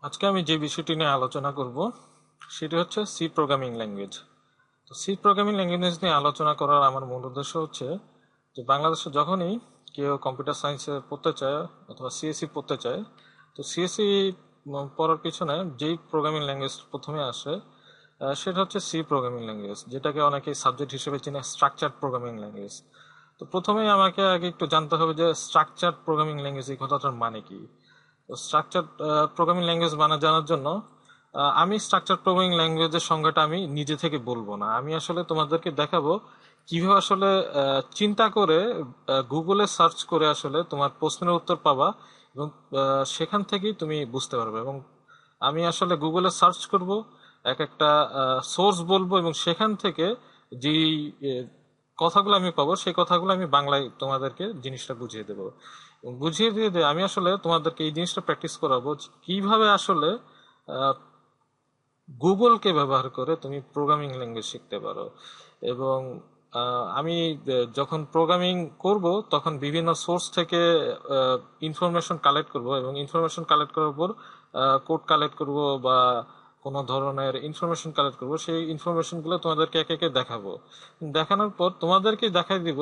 আজকে আমি যে বিষয়টি নিয়ে আলোচনা করব সেটি হচ্ছে সি প্রোগ্রামিং ল্যাঙ্গুয়েজ। তো সি প্রোগ্রামিং ল্যাঙ্গুয়েজ নিয়ে আলোচনা করার আমার মূল উদ্দেশ্য হচ্ছে যে বাংলাদেশে যখনই কেউ কম্পিউটার সায়েন্সে পড়তে চায় অথবা সিএসসি পড়তে চায়, তো সিএসসি পড়ার পিছনে যেই প্রোগ্রামিং ল্যাঙ্গুয়েজ প্রথমে আসে সেটা হচ্ছে সি প্রোগ্রামিং ল্যাঙ্গুয়েজ, যেটাকে অনেকে সাবজেক্ট হিসেবে চিনে স্ট্রাকচার্ড প্রোগ্রামিং ল্যাঙ্গুয়েজ। তো প্রথমেই আমাকে আগে একটু জানতে হবে যে স্ট্রাকচার্ড প্রোগ্রামিং ল্যাঙ্গুয়েজ এই কথাটার মানে কি। স্ট্রাকচার প্রোগ্রামিং ল্যাঙ্গুয়েজ জানার জন্য আমি স্ট্রাকচার প্রোগ্রামিং ল্যাঙ্গুয়েজের সংজ্ঞাটা আমি নিজে থেকে বলবো না, আমি আসলে তোমাদেরকে দেখাবো কিভাবে আসলে চিন্তা করে গুগলে সার্চ করে আসলে তোমার প্রশ্নের উত্তর পাবা এবং সেখান থেকেই তুমি বুঝতে পারবে। এবং আমি আসলে গুগলে সার্চ করব, এক একটা সোর্স বলবো এবং সেখান থেকে যেই কথাগুলো আমি পাবো সেই কথাগুলো আমি বাংলায় তোমাদেরকে জিনিসটা বুঝিয়ে দেবো। এবং বুঝিয়ে দিয়ে আমি আসলে তোমাদেরকে এই জিনিসটা প্র্যাকটিস করাবো যে কিভাবে আসলে গুগলকে ব্যবহার করে তুমি প্রোগ্রামিং ল্যাঙ্গুয়েজ শিখতে পারো। এবং আমি যখন প্রোগ্রামিং করব তখন বিভিন্ন সোর্স থেকে ইনফরমেশন কালেক্ট করব এবং ইনফরমেশন কালেক্ট করার পর কোড কালেক্ট করব বা কোনো ধরনের ইনফরমেশন কালেক্ট করব, সেই ইনফরমেশনগুলো তোমাদেরকে একে একে দেখাবো। দেখানোর পর তোমাদেরকে দেখাই দিব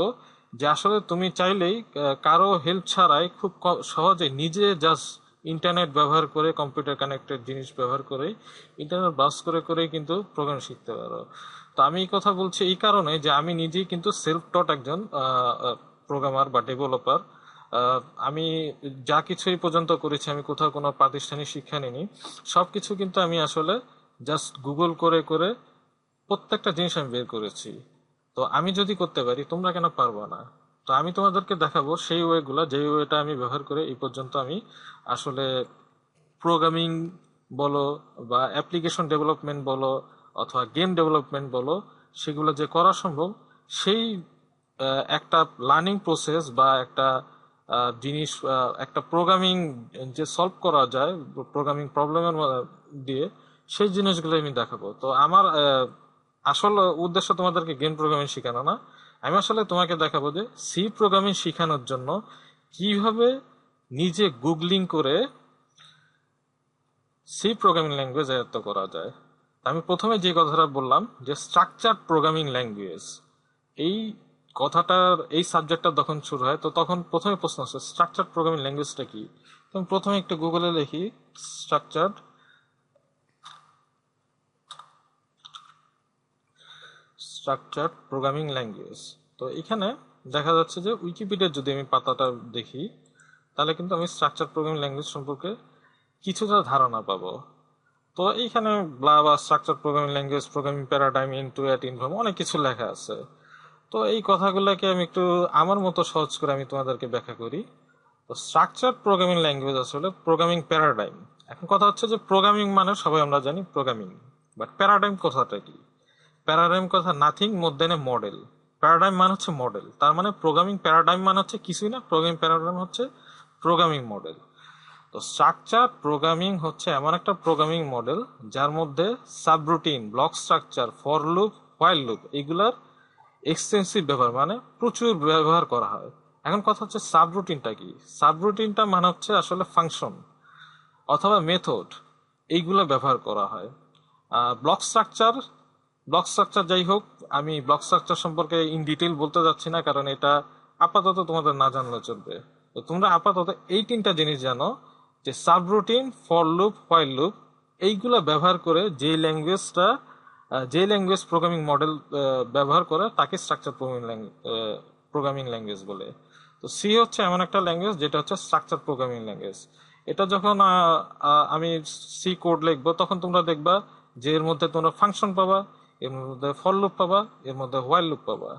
যে আসলে তুমি চাইলেই কারো হেল্প ছাড়াই খুব সহজে নিজে জাস্ট ইন্টারনেট ব্যবহার করে কম্পিউটার কানেক্টেড জিনিস ব্যবহার করে ইন্টারনেট ব্রাউজ করে করে কিন্তু প্রোগ্রাম শিখতে পারো। তো আমি এই কথা বলছি এই কারণে যে আমি নিজেই কিন্তু সেলফ টট একজন প্রোগ্রামার বা ডেভেলপার। আমি যা কিছু এই পর্যন্ত করেছি আমি কোথাও কোনো প্রাতিষ্ঠানিক শিক্ষা নিইনি, সবকিছু কিন্তু আমি আসলে জাস্ট গুগল করে করে প্রত্যেকটা জিনিস আমি বের করেছি। তো আমি যদি করতে পারি তোমরা কেন পারবো না? তো আমি তোমাদেরকে দেখাবো সেই ওয়েগুলা, যে ওয়েটা আমি ব্যবহার করে এই পর্যন্ত আমি আসলে প্রোগ্রামিং বলো বা অ্যাপ্লিকেশন ডেভেলপমেন্ট বলো অথবা গেম ডেভেলপমেন্ট বলো, সেগুলো যে করা সম্ভব সেই একটা লার্নিং প্রসেস বা একটা জিনিস, একটা প্রোগ্রামিং যে সলভ করা যায় প্রোগ্রামিং প্রবলেমের দিয়ে, সেই জিনিসগুলো আমি দেখাবো। তো আমার আসল উদ্দেশ্য তোমাদেরকে গেম প্রোগ্রামিং শেখানো না, আমি আসলে তোমাকে দেখাবো যে সি প্রোগ্রামিং শেখানোর জন্য কিভাবে নিজে গুগলিং করে সি প্রোগ্রামিং ল্যাঙ্গুয়েজ আয়ত্ত করা যায়। আমি প্রথমে যে কথাটা বললাম যে স্ট্রাকচার প্রোগ্রামিং ল্যাঙ্গুয়েজ, এই কথাটার এই সাবজেক্টটা যখন শুরু হয় তো তখন প্রথমে প্রশ্ন আসে স্ট্রাকচার প্রোগ্রামিং ল্যাঙ্গুয়েজটা কি। তো আমি প্রথমে একটু গুগলে লিখি স্ট্রাকচার্ড স্ট্রাকচার্ড প্রোগ্রামিং ল্যাঙ্গুয়েজ। তো এখানে দেখা যাচ্ছে যে উইকিপিডিয়ার যদি আমি পাতাটা দেখি তাহলে কিন্তু আমি স্ট্রাকচার প্রোগ্রামিং ল্যাঙ্গুয়েজ সম্পর্কে কিছুটা ধারণা পাবো। তো এইখানে ব্লা বা structure programming language, programming paradigm, Intuit, inform অনেক কিছু লেখা আছে। তো এই কথাগুলোকে আমি একটু আমার মতো সহজ করে আমি তোমাদেরকে ব্যাখ্যা করি। তো স্ট্রাকচার প্রোগ্রামিং ল্যাঙ্গুয়েজ আসলে প্রোগ্রামিং প্যারাডাইম। এখন কথা হচ্ছে যে প্রোগ্রামিং মানে সবাই আমরা জানি প্রোগ্রামিং, বাট প্যারাডাইম কথাটা কি? প্যারাডাইম কথা নাথিং মোর দেন এ মডেল। প্যারাডাইম মানে হচ্ছে মডেল, তার মানে প্রোগ্রামিং প্যারাডাইম মানে হচ্ছে কিছুই না, প্রোগ্রামিং প্যারাডাইম হচ্ছে প্রোগ্রামিং মডেল। তো স্ট্রাকচার প্রোগ্রামিং হচ্ছে এমন একটা প্রোগ্রামিং মডেল যার মধ্যে subroutine, block structure, for loop, while loop এগুলার এক্সটেন্সিভ ব্যবহার মানে প্রচুর ব্যবহার করা হয়। এখন কথা হচ্ছে সাবরুটিনটা কি? সাবরুটিনটা মানে হচ্ছে আসলে ফাংশন অথবা মেথড, এইগুলো ব্যবহার করা হয়। ব্লক স্ট্রাকচার, ব্লক স্ট্রাকচার যাই হোক, আমি ব্লক স্ট্রাকচার সম্পর্কে ইন ডিটেল বলতে যাচ্ছি না, কারণ এটা আপাতত তোমাদের না জানলে চলবে। তো তোমরা আপাতত এই তিনটা জিনিস জানো যে subroutine, for loop, while loop এইগুলা ব্যবহার করে যে ল্যাঙ্গুয়েজ প্রোগ্রামিং মডেল ব্যবহার করে তাকে স্ট্রাকচার প্রোগ্রামিং ল্যাঙ্গুয়েজ বলে। তো সি হচ্ছে এমন একটা ল্যাঙ্গুয়েজ যেটা হচ্ছে স্ট্রাকচার প্রোগ্রামিং ল্যাঙ্গুয়েজ। এটা যখন আমি সি কোড লিখবো তখন তোমরা দেখবা যে এর মধ্যে তোমরা ফাংশন পাবা, এর মধ্যে ফর লুপ পাবা, এর মধ্যে হোয়াইল লুপ পাবা।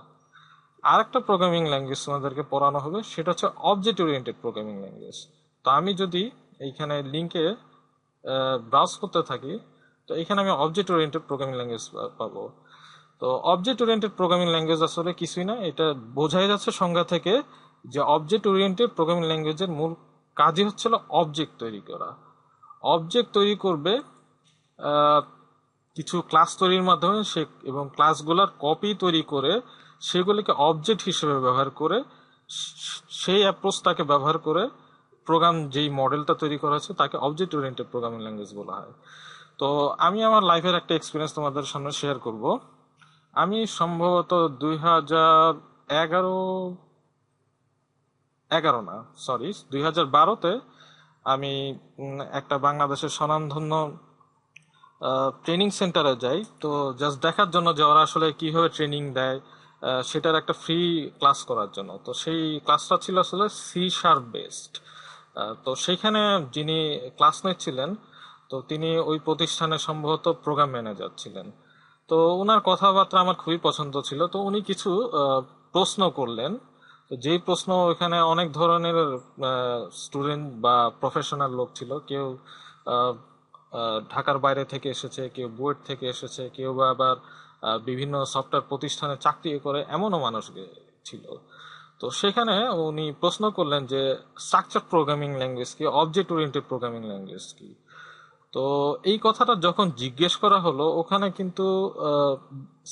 আর একটা প্রোগ্রামিং ল্যাঙ্গুয়েজ তোমাদেরকে পড়ানো হবে সেটা হচ্ছে অবজেক্ট ওরিয়েন্টেড প্রোগ্রামিং ল্যাঙ্গুয়েজ। তো আমি যদি এইখানে লিঙ্কে ব্রাউজ করতে থাকি তো এখানে আমি অবজেক্ট ওরিয়েন্টেড প্রোগ্রামিং ল্যাঙ্গুয়েজ পাবো। তো অবজেক্ট ওরিয়েন্টেড প্রোগ্রামিং ল্যাঙ্গুয়েজ আসলে কিছুই না, এটা বোঝাই যাচ্ছে সংজ্ঞা থেকে যে অবজেক্ট ওরিয়েন্টেড প্রোগ্রামিং ল্যাঙ্গুয়েজের মূল কাজই হচ্ছিল অবজেক্ট তৈরি করা। অবজেক্ট তৈরি করবে কিছু ক্লাস তৈরির মাধ্যমে, সে এবং ক্লাসগুলোর কপি তৈরি করে সেগুলিকে অবজেক্ট হিসেবে ব্যবহার করে সেই অ্যাপ্রোচটাকে ব্যবহার করে প্রোগ্রাম যেই মডেলটা তৈরি করা হয়েছে তাকে অবজেক্ট ওরিয়েন্টেড প্রোগ্রামিং ল্যাঙ্গুয়েজ বলা হয়। তো আমি আমার লাইফের একটা এক্সপিরিয়েন্স তোমাদের সামনে শেয়ার করব। আমি সম্ভবত 2011, 11 না, সরি, 2012-তে আমি একটা বাংলাদেশের স্বনামধন্য ট্রেনিং সেন্টারে যাই, তো জাস্ট দেখার জন্য যে ওরা আসলে কিভাবে ট্রেনিং দেয়, সেটার একটা ফ্রি ক্লাস করার জন্য। তো সেই ক্লাসটা ছিল আসলে C# বেসড। তো সেইখানে যিনি ক্লাস নিচ্ছিলেন, তো তিনি ওই প্রতিষ্ঠানে সম্ভবত প্রোগ্রাম ম্যানেজার ছিলেন। তো ওনার কথাবার্তা আমার খুবই পছন্দ ছিল। তো উনি কিছু প্রশ্ন করলেন। তো যেই প্রশ্ন, ওখানে অনেক ধরনের স্টুডেন্ট বা প্রফেশনাল লোক ছিল। কেউ আহ, ঢাকার বাইরে থেকে এসেছে, কেউ বুয়েট থেকে এসেছে, কেউ বা আবার বিভিন্ন সফটওয়্যার প্রতিষ্ঠানে চাকরি করে, এমনও মানুষ ছিল। তো সেখানে উনি প্রশ্ন করলেন যে স্ট্রাকচার প্রোগ্রামিং ল্যাঙ্গুয়েজ কি, অবজেক্ট ওরিয়েন্টেড প্রোগ্রামিং ল্যাঙ্গুয়েজ কি। তো এই কথাটা যখন জিজ্ঞেস করা হলো, ওখানে কিন্তু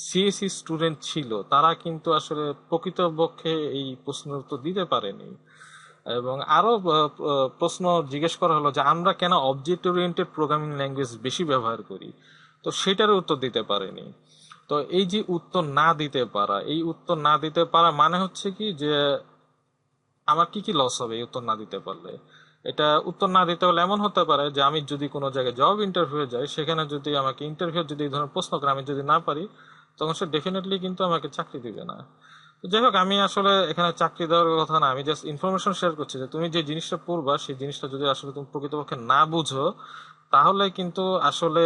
সিএসসি স্টুডেন্ট ছিল, তারা কিন্তু আসলে প্রকৃতপক্ষে এই প্রশ্নের উত্তর দিতে পারেনি। এবং আরো প্রশ্ন জিজ্ঞেস করা হলো যে আমরা কেন অবজেক্ট ওরিয়েন্টেড প্রোগ্রামিং ল্যাঙ্গুয়েজ বেশি ব্যবহার করি, তো সেটারও উত্তর দিতে পারেনি। তো এই যে উত্তর না দিতে পারা, এই উত্তর না দিতে পারা মানে হচ্ছে কি যে আমার কি কি লস হবে এই উত্তর না দিতে পারলে। এটা উত্তর না দিতে হলে এমন হতে পারে যে আমি যদি কোনো জায়গায় জব ইন্টারভিউ যাই, সেখানে যদি আমাকে ইন্টারভিউ যদি এই ধরনের প্রশ্ন করে আমি যদি না পারি, তখন সে ডেফিনেটলি কিন্তু আমাকে চাকরি দিবে না। তো যাই হোক, আমি আসলে এখানে চাকরি দেওয়ার কথা না, আমি জাস্ট ইনফরমেশন শেয়ার করছি যে তুমি যে জিনিসটা পড়বা সেই জিনিসটা যদি আসলে তুমি প্রকৃতপক্ষে না বুঝো, তাহলে কিন্তু আসলে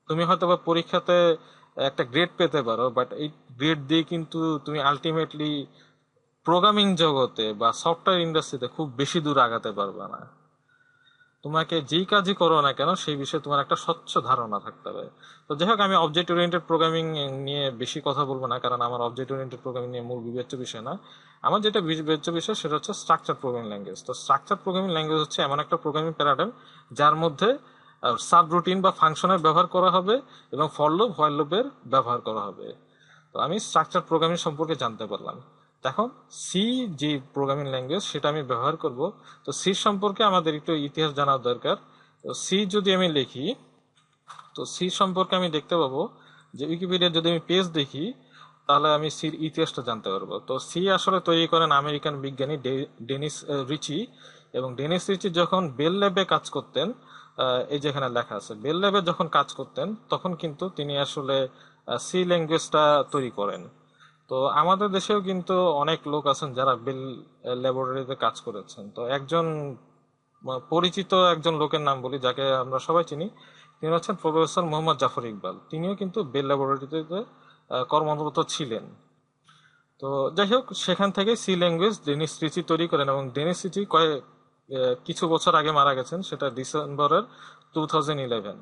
তুমি হয়তো বা পরীক্ষাতে একটা গ্রেড পেতে পারো, বাট এই গ্রেড দিয়ে কিন্তু তুমি আলটিমেটলি প্রোগ্রামিং জগতে বা সফটওয়্যার ইন্ডাস্ট্রিতে খুব বেশি দূর আগাতে পারবে না। তোমাকে যেই কাজই করো না কেন সেই বিষয়ে তোমার একটা স্বচ্ছ ধারণা থাকতে হবে। তো যাই হোক, আমি অবজেক্ট ওরিয়েন্টেড প্রোগ্রামিং নিয়ে বেশি কথা বলবো না, কারণ আমার অবজেক্ট ওরিয়েন্টেড প্রোগ্রামিং নিয়ে মূল বিবেচ্য বিষয় না। আমার যেটা বিবেচ্য বিষয় সেটা হচ্ছে স্ট্রাকচার প্রোগ্রামিং ল্যাঙ্গুয়েজ। তো স্ট্রাকচার প্রোগ্রামিং ল্যাঙ্গুয়েজ হচ্ছে এমন একটা প্রোগ্রামিং প্যারাডাইম যার মধ্যে সাব রুটিন বা ফাংশনের ব্যবহার করা হবে এবং ফর লুপ, হোয়াইল লুপের ব্যবহার করা হবে। তো আমি স্ট্রাকচার প্রোগ্রামিং সম্পর্কে জানতে পারলাম। দেখো, সি যে প্রোগ্রামিং ল্যাঙ্গুয়েজ সেটা আমি ব্যবহার করব। তো সি সম্পর্কে আমাদের একটু ইতিহাস জানা দরকার। তো সি যদি আমি লিখি, তো সি সম্পর্কে আমি দেখতে পাবো যে উইকিপিডিয়ার যদি আমি পেজ দেখি, তাহলে আমি সির ইতিহাসটা জানতে পারবো। তো সি আসলে তৈরি করেন আমেরিকান বিজ্ঞানী ডেনিস রিচি। এবং ডেনিস রিচি যখন বেল ল্যাবে কাজ করতেন, এই যেখানে লেখা আছে, বেল ল্যাবে যখন কাজ করতেন, তখন কিন্তু তিনি আসলে সি ল্যাঙ্গুয়েজটা তৈরি করেন। তো আমাদের দেশেও কিন্তু অনেক লোক আছেন যারা বেল ল্যাবরেটরিতে কাজ করেছেন। তো একজন পরিচিত একজন লোকের নাম বলি, যাকে আমরা সবাই চিনি। তিনি হচ্ছেন প্রফেসর মোহাম্মদ জাফর ইকবাল। তিনিও কিন্তু বেল ল্যাবরেটরিতে কর্মরত ছিলেন। তো যাই হোক, সেখান থেকে সি ল্যাঙ্গুয়েজ ডেনিস রিচি তৈরি করেন, এবং ডেনিস রিচি কিছু বছর আগে মারা গেছেন, সেটা ডিসেম্বরের 2011।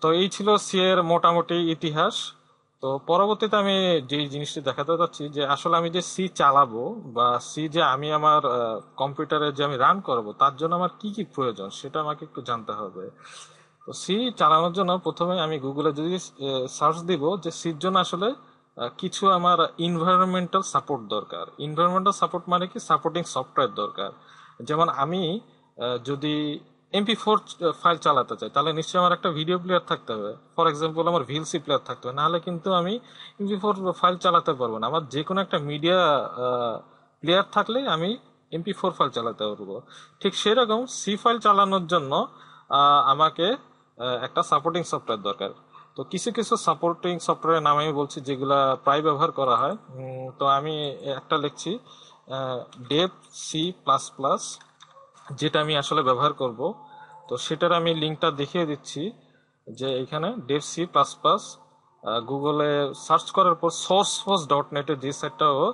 তো এই ছিল সি এর মোটামুটি ইতিহাস। তো পরবর্তীতে আমি যে জিনিসটি দেখাতে চাচ্ছি যে আসলে আমি যে সি চালাবো বা সি যে আমি আমার কম্পিউটারে যে আমি রান করব, তার জন্য আমার কি কি প্রয়োজন সেটা আমাকে একটু জানতে হবে। তো সি চালানোর জন্য প্রথমে আমি গুগলে যদি সার্চ দিব যে সির জন্য আসলে কিছু আমার ইনভায়রনমেন্টাল সাপোর্ট দরকার। ইনভায়রনমেন্টাল সাপোর্ট মানে কি, সাপোর্টিং সফটওয়্যার দরকার। যেমন আমি যদি MP4 ফাইল চালাতে চাই, তাহলে নিশ্চয়ই আমার একটা ভিডিও প্লেয়ার থাকতে হবে। ফর এক্সাম্পল, আমার ভিএলসি প্লেয়ার থাকতে হবে, নাহলে কিন্তু আমি MP4 ফাইল চালাতে পারবো না। আমার যে কোনো একটা মিডিয়া প্লেয়ার থাকলে আমি MP4 ফাইল চালাতে পারবো। ঠিক সেরকম সি ফাইল চালানোর জন্য আমাকে একটা সাপোর্টিং সফটওয়্যার দরকার। তো কিছু কিছু সাপোর্টিং সফটওয়্যারের নাম আমি বলছি যেগুলা প্রায় ব্যবহার করা হয়। তো আমি একটা লিখছি, ডেভ C++, যেটা আমি আসলে ব্যবহার করব। তো সেটার আমি লিঙ্কটা দেখিয়ে দিচ্ছি, যে এখানে ডেভ C++, গুগলে সার্চ করার পর sourceforce.net-এর যে সাইটটাও,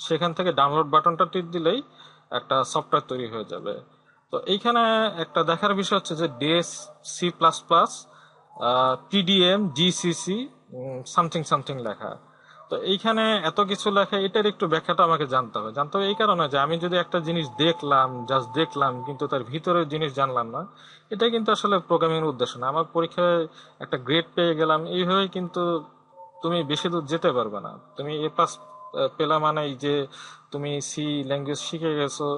সেখান থেকে ডাউনলোড বাটনটা টিপ দিলেই একটা সফটওয়্যার তৈরি হয়ে যাবে। তো এইখানে একটা দেখার বিষয় হচ্ছে যে Dave C++, PDM, GCC, something something লেখা। তো এইখানে এত কিছু লেখা, এটার একটু ব্যাখ্যাটা আমাকে জানতে হবে এই কারণে যে আমি যদি একটা জিনিস দেখলাম, জাস্ট দেখলাম, কিন্তু তার ভিতরের জিনিস জানলাম না, এটা কিন্তু আসলে প্রোগ্রামিং এর উদ্দেশ্য না। আমার পরীক্ষায় একটা গ্রেড পেয়ে গেলাম, এইভাবে কিন্তু তুমি বেশি দূর যেতে পারবে না। তুমি A+ পেলা মানেই যে তুমি সি ল্যাঙ্গুয়েজ শিখে গেছো,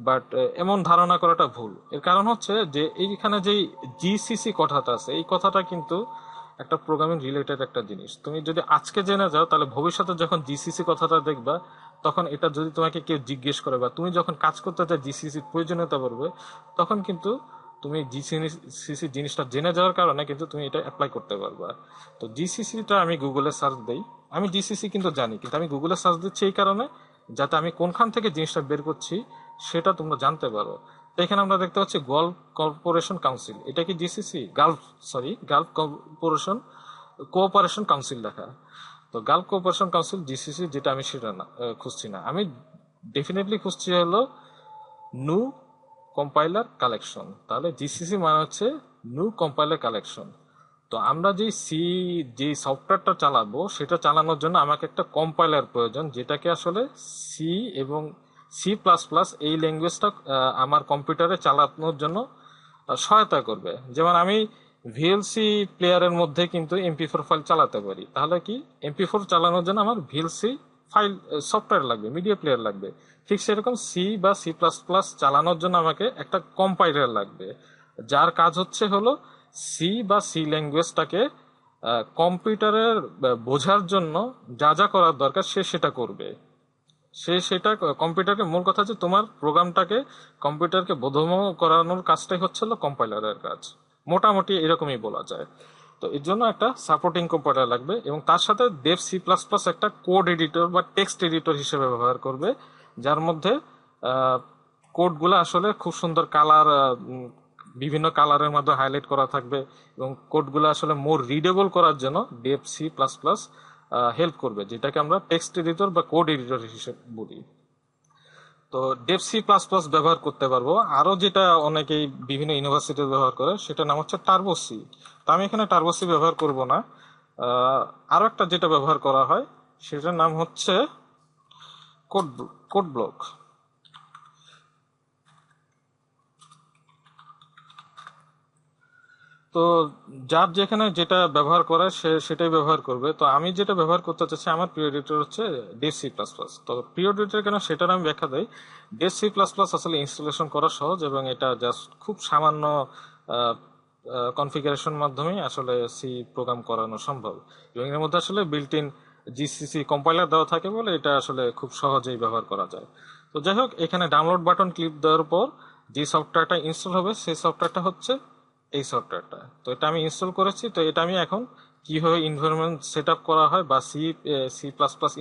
বাট এমন ধারণা করাটা ভুল। এর কারণ হচ্ছে যে এইখানে যেই জিসিসি কথাটা আছে, এই কথাটা কিন্তু একটা প্রোগ্রামিং রিলেটেড একটা জিনিস। তুমি যদি আজকে জেনে যাও, তাহলে ভবিষ্যতে যখন জিসিসি কথাটা দেখবা, তখন এটা যদি তোমাকে কেউ জিজ্ঞেস করে বা তুমি যখন কাজ করতে চাই জিসিসির প্রয়োজনীয়তা পড়বে, তখন কিন্তু তুমি জিসিসি জিনিসটা জেনে যাওয়ার কারণে কিন্তু তুমি এটা অ্যাপ্লাই করতে পারবা। তো জিসিসিটা আমি গুগলে সার্চ দেই, আমি জিসিসি কিন্তু জানি, কিন্তু আমি গুগলে সার্চ দিচ্ছি এই কারণে যাতে আমি কোনখান থেকে জিনিসটা বের করছি সেটা তোমরা জানতে পারো। তো এখানে আমরা দেখতে পাচ্ছি গালফ কর্পোরেশন কাউন্সিল, এটা কি GCC? Gulf corporation cooperation council লেখা। তো গালফ কোঅপারেশন কাউন্সিল জিসিসি, যেটা আমি সেটা না খুঁজছি না, আমি ডেফিনেটলি খুঁজছি হলো নু কম্পাইলার কালেকশন। তাহলে জিসিসি মানে হচ্ছে নু কম্পাইলার কালেকশন। তো আমরা যে সফটওয়্যারটা চালাবো সেটা চালানোর জন্য আমাকে একটা কম্পাইলার প্রয়োজন, যেটাকে আসলে সি এবং C++ এই ল্যাঙ্গুয়েজটা আমার কম্পিউটারে চালানোর জন্য সহায়তা করবে। যেমন আমি ভিএলসি প্লেয়ারের মধ্যে কিন্তু MP4 ফাইল চালাতে পারি, তাহলে কি MP4 চালানোর জন্য আমার ভিএলসি ফাইল সফটওয়্যার লাগবে, মিডিয়া প্লেয়ার লাগবে। ঠিক সেরকম C বা C++ চালানোর জন্য আমাকে একটা কম্পাইলার লাগবে, যার কাজ হচ্ছে হলো সি ল্যাঙ্গুয়েজটাকে কম্পিউটারের বোঝার জন্য যা যা করার দরকার সে সেটা করবে। সেটা কম্পিউটারকে, মূল কথা হচ্ছে তোমার প্রোগ্রামটাকে কম্পিউটারকে বোধগম্য করানোর কাজটাই হচ্ছে কম্পাইলারের কাজ, মোটামুটি এরকমই বলা যায়। তো এর জন্য একটা সাপোর্টিং কম্পাইলার লাগবে, এবং তার সাথে ডেভ C++ একটা কোড এডিটর বা টেক্সট এডিটর হিসেবে ব্যবহার করবে, যার মধ্যে কোডগুলো আসলে খুব সুন্দর কালার, বিভিন্ন কালারের মধ্যে হাইলাইট করা থাকবে, এবং কোডগুলো আসলে মোর রিডেবল করার জন্য ডেভ C++ হেল্প করবে, যেটাকে আমরা টেক্সট এডিটর বা কোড এডিটর হিসেবে বলি। তো ডেভ C++ ব্যবহার করতে পারবো। আরো যেটা অনেকেই বিভিন্ন ইউনিভার্সিটি ব্যবহার করে সেটার নাম হচ্ছে টার্বো সি। তো আমি এখানে টার্বো সি ব্যবহার করব না। আরো একটা যেটা ব্যবহার করা হয় সেটার নাম হচ্ছে কোড কোড ব্লক। তো যার যেখানে যেটা ব্যবহার করে সে সেটাই ব্যবহার করবে। তো আমি যেটা ব্যবহার করতে চাচ্ছি, আমার প্রিয় এডিটর হচ্ছে ডেভ C++। তো প্রিয় এডিটর কেন সেটার আমি ব্যাখ্যা দেই। ডেভ C++ আসলে ইনস্টলেশন করা সহজ, এবং এটা জাস্ট খুব সামান্য কনফিগারেশন মাধ্যমেই আসলে সি প্রোগ্রাম করানো সম্ভব, এবং এর মধ্যে আসলে বিল্ট ইন জিসিসি কম্পাইলার দেওয়া থাকে বলে এটা আসলে খুব সহজেই ব্যবহার করা যায়। তো যাই হোক, এখানে ডাউনলোড বাটন ক্লিক দেওয়ার পর যে সফটওয়্যারটা ইনস্টল হবে সেই সফটওয়্যারটা হচ্ছে এই সফটওয়্যারটা। তো এটা আমি ইনস্টল করেছি। তো এটা আমি এখন কিভাবে এনভায়রনমেন্ট সেট আপ করা হয় বা C++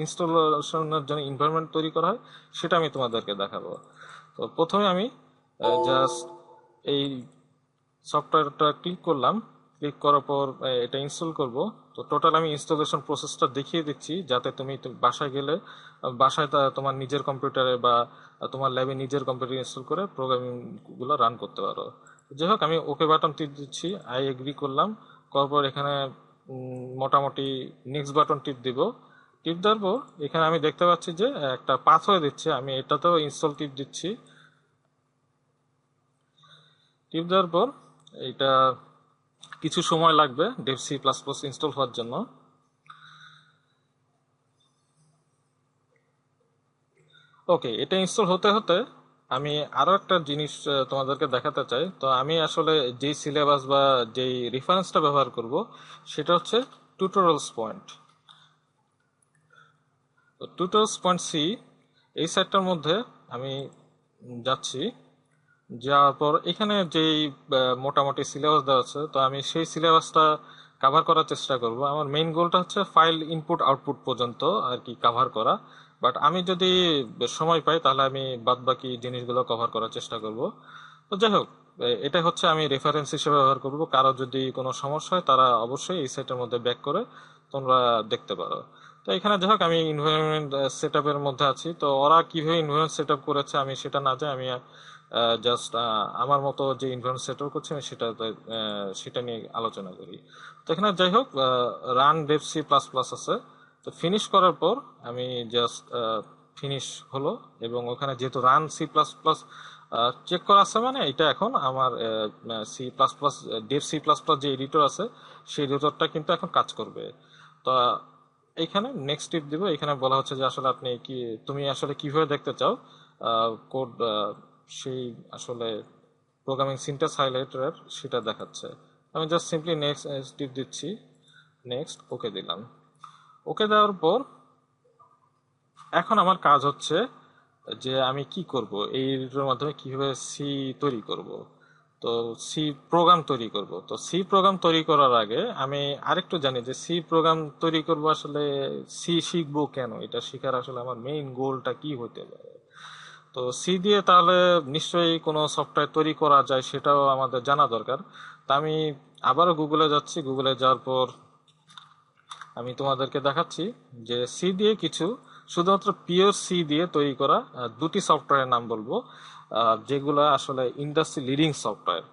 ইনস্টলেশনের জন্য এনভায়রনমেন্ট তৈরি করা হয় সেটা আমি তোমাদেরকে দেখাবো। তো প্রথমে আমি জাস্ট এই সফটওয়্যারটা ক্লিক করলাম, ক্লিক করার পর এটা ইনস্টল করব। তো টোটাল আমি ইনস্টলেশন প্রসেসটা দেখিয়ে দিচ্ছি, যাতে তুমি বাসায় গেলে বাসায় তোমার নিজের কম্পিউটারে বা তোমার ল্যাবে নিজের কম্পিউটার ইনস্টল করে প্রোগ্রামিং গুলো রান করতে পারো। যাই হোক, আমি ওকে বাটন টিপ দিচ্ছি, আই এগ্রি করলাম। করার পর এখানে মোটামুটি নেক্সট বাটন টিপ দিব। টিপ দেওয়ার পর এখানে আমি দেখতে পাচ্ছি যে একটা পাথওয়ে দিচ্ছে, আমি এটাতেও ইনস্টল টিপ দিচ্ছি। টিপ দেওয়ার পর এটা কিছু সময় লাগবে ডেভ C++ ইনস্টল হওয়ার জন্য। ওকে, এটা ইনস্টল হতে হতে আমি আরো একটা জিনিস তোমাদেরকে দেখাতে চাই। তো আমি আসলে যেই সিলেবাস বা যেই রেফারেন্সটা ব্যবহার করব সেটা হচ্ছে টিউটোরিয়ালস পয়েন্ট। তো টিউটোরিয়ালস পয়েন্ট সি, এই সাইটটার মধ্যে আমি যাচ্ছি। যাওয়ার পর এখানে যেই মোটামুটি সিলেবাস দেওয়া আছে, তো আমি সেই সিলেবাসটা কাভার করার চেষ্টা করব। আমার মেইন গোলটা হচ্ছে ফাইল ইনপুট আউটপুট পর্যন্ত আর কি কাভার করা, বাট আমি যদি সময় পাই তাহলে আমি বাদ বাকি জিনিসগুলো কভার করার চেষ্টা করব। তো যাই হোক, এটা হচ্ছে আমি রেফারেন্স হিসেবে ব্যবহার করব। কারো যদি কোনো সমস্যা হয় তারা অবশ্যই এই সাইটের মধ্যে ব্যাক করে তোমরা দেখতে পারো। তো এখানে যাই হোক, আমি ইনভায়রনমেন্ট সেট আপের মধ্যে আছি। তো ওরা কিভাবে ইনভায়রনমেন্ট সেট আপ করেছে আমি সেটা না জানি, আমি জাস্ট আমার মতো যে ইনভায়রনমেন্ট সেট আপ করছি আমি সেটা নিয়ে আলোচনা করি। তো এখানে যাই হোক, রান ডেভ C++ আছে। তো ফিনিশ করার পর আমি জাস্ট ফিনিশ হলো, এবং ওখানে যেহেতু রান C++ চেক করা আছে, মানে এটা এখন আমার ডেভ C++ যে এডিটর আছে সেই এডিটরটা কিন্তু এখন কাজ করবে। তো এখানে নেক্সট টিপ দিব। এখানে বলা হচ্ছে যে আসলে আপনি কি, তুমি আসলে কিভাবে দেখতে চাও কোড, সেই আসলে প্রোগ্রামিং সিনট্যাক্স হাইলাইটার সেটা দেখাচ্ছে। আমি জাস্ট সিম্পলি নেক্সট টিপ দিচ্ছি, নেক্সট ওকে দিলাম। ওকে দেওয়ার পর এখন আমার কাজ হচ্ছে যে আমি কি করব, এইটার মাধ্যমে কিভাবে সি তৈরি করব। তো সি প্রোগ্রাম তৈরি করব। তো সি প্রোগ্রাম তৈরি করার আগে আমি আরেকটু জানি যে সি প্রোগ্রাম তৈরি করব আসলে সি শিখবো কেন, এটা শেখার আসলে আমার মেইন গোলটা কি হতে পারে। তো সি দিয়ে তাহলে নিশ্চয়ই কোনো সফটওয়্যার তৈরি করা যায়, সেটাও আমাদের জানা দরকার। তা আমি আবারও গুগলে যাচ্ছি। গুগলে যাওয়ার পর আমি তোমাদেরকে দেখাচ্ছি যে সি দিয়ে কিছু, শুধুমাত্র পিওর সি দিয়ে তৈরি করা দুটি সফটওয়্যারের নাম বলবো, যেগুলো আসলে ইন্ডাস্ট্রি লিডিং সফটওয়্যার,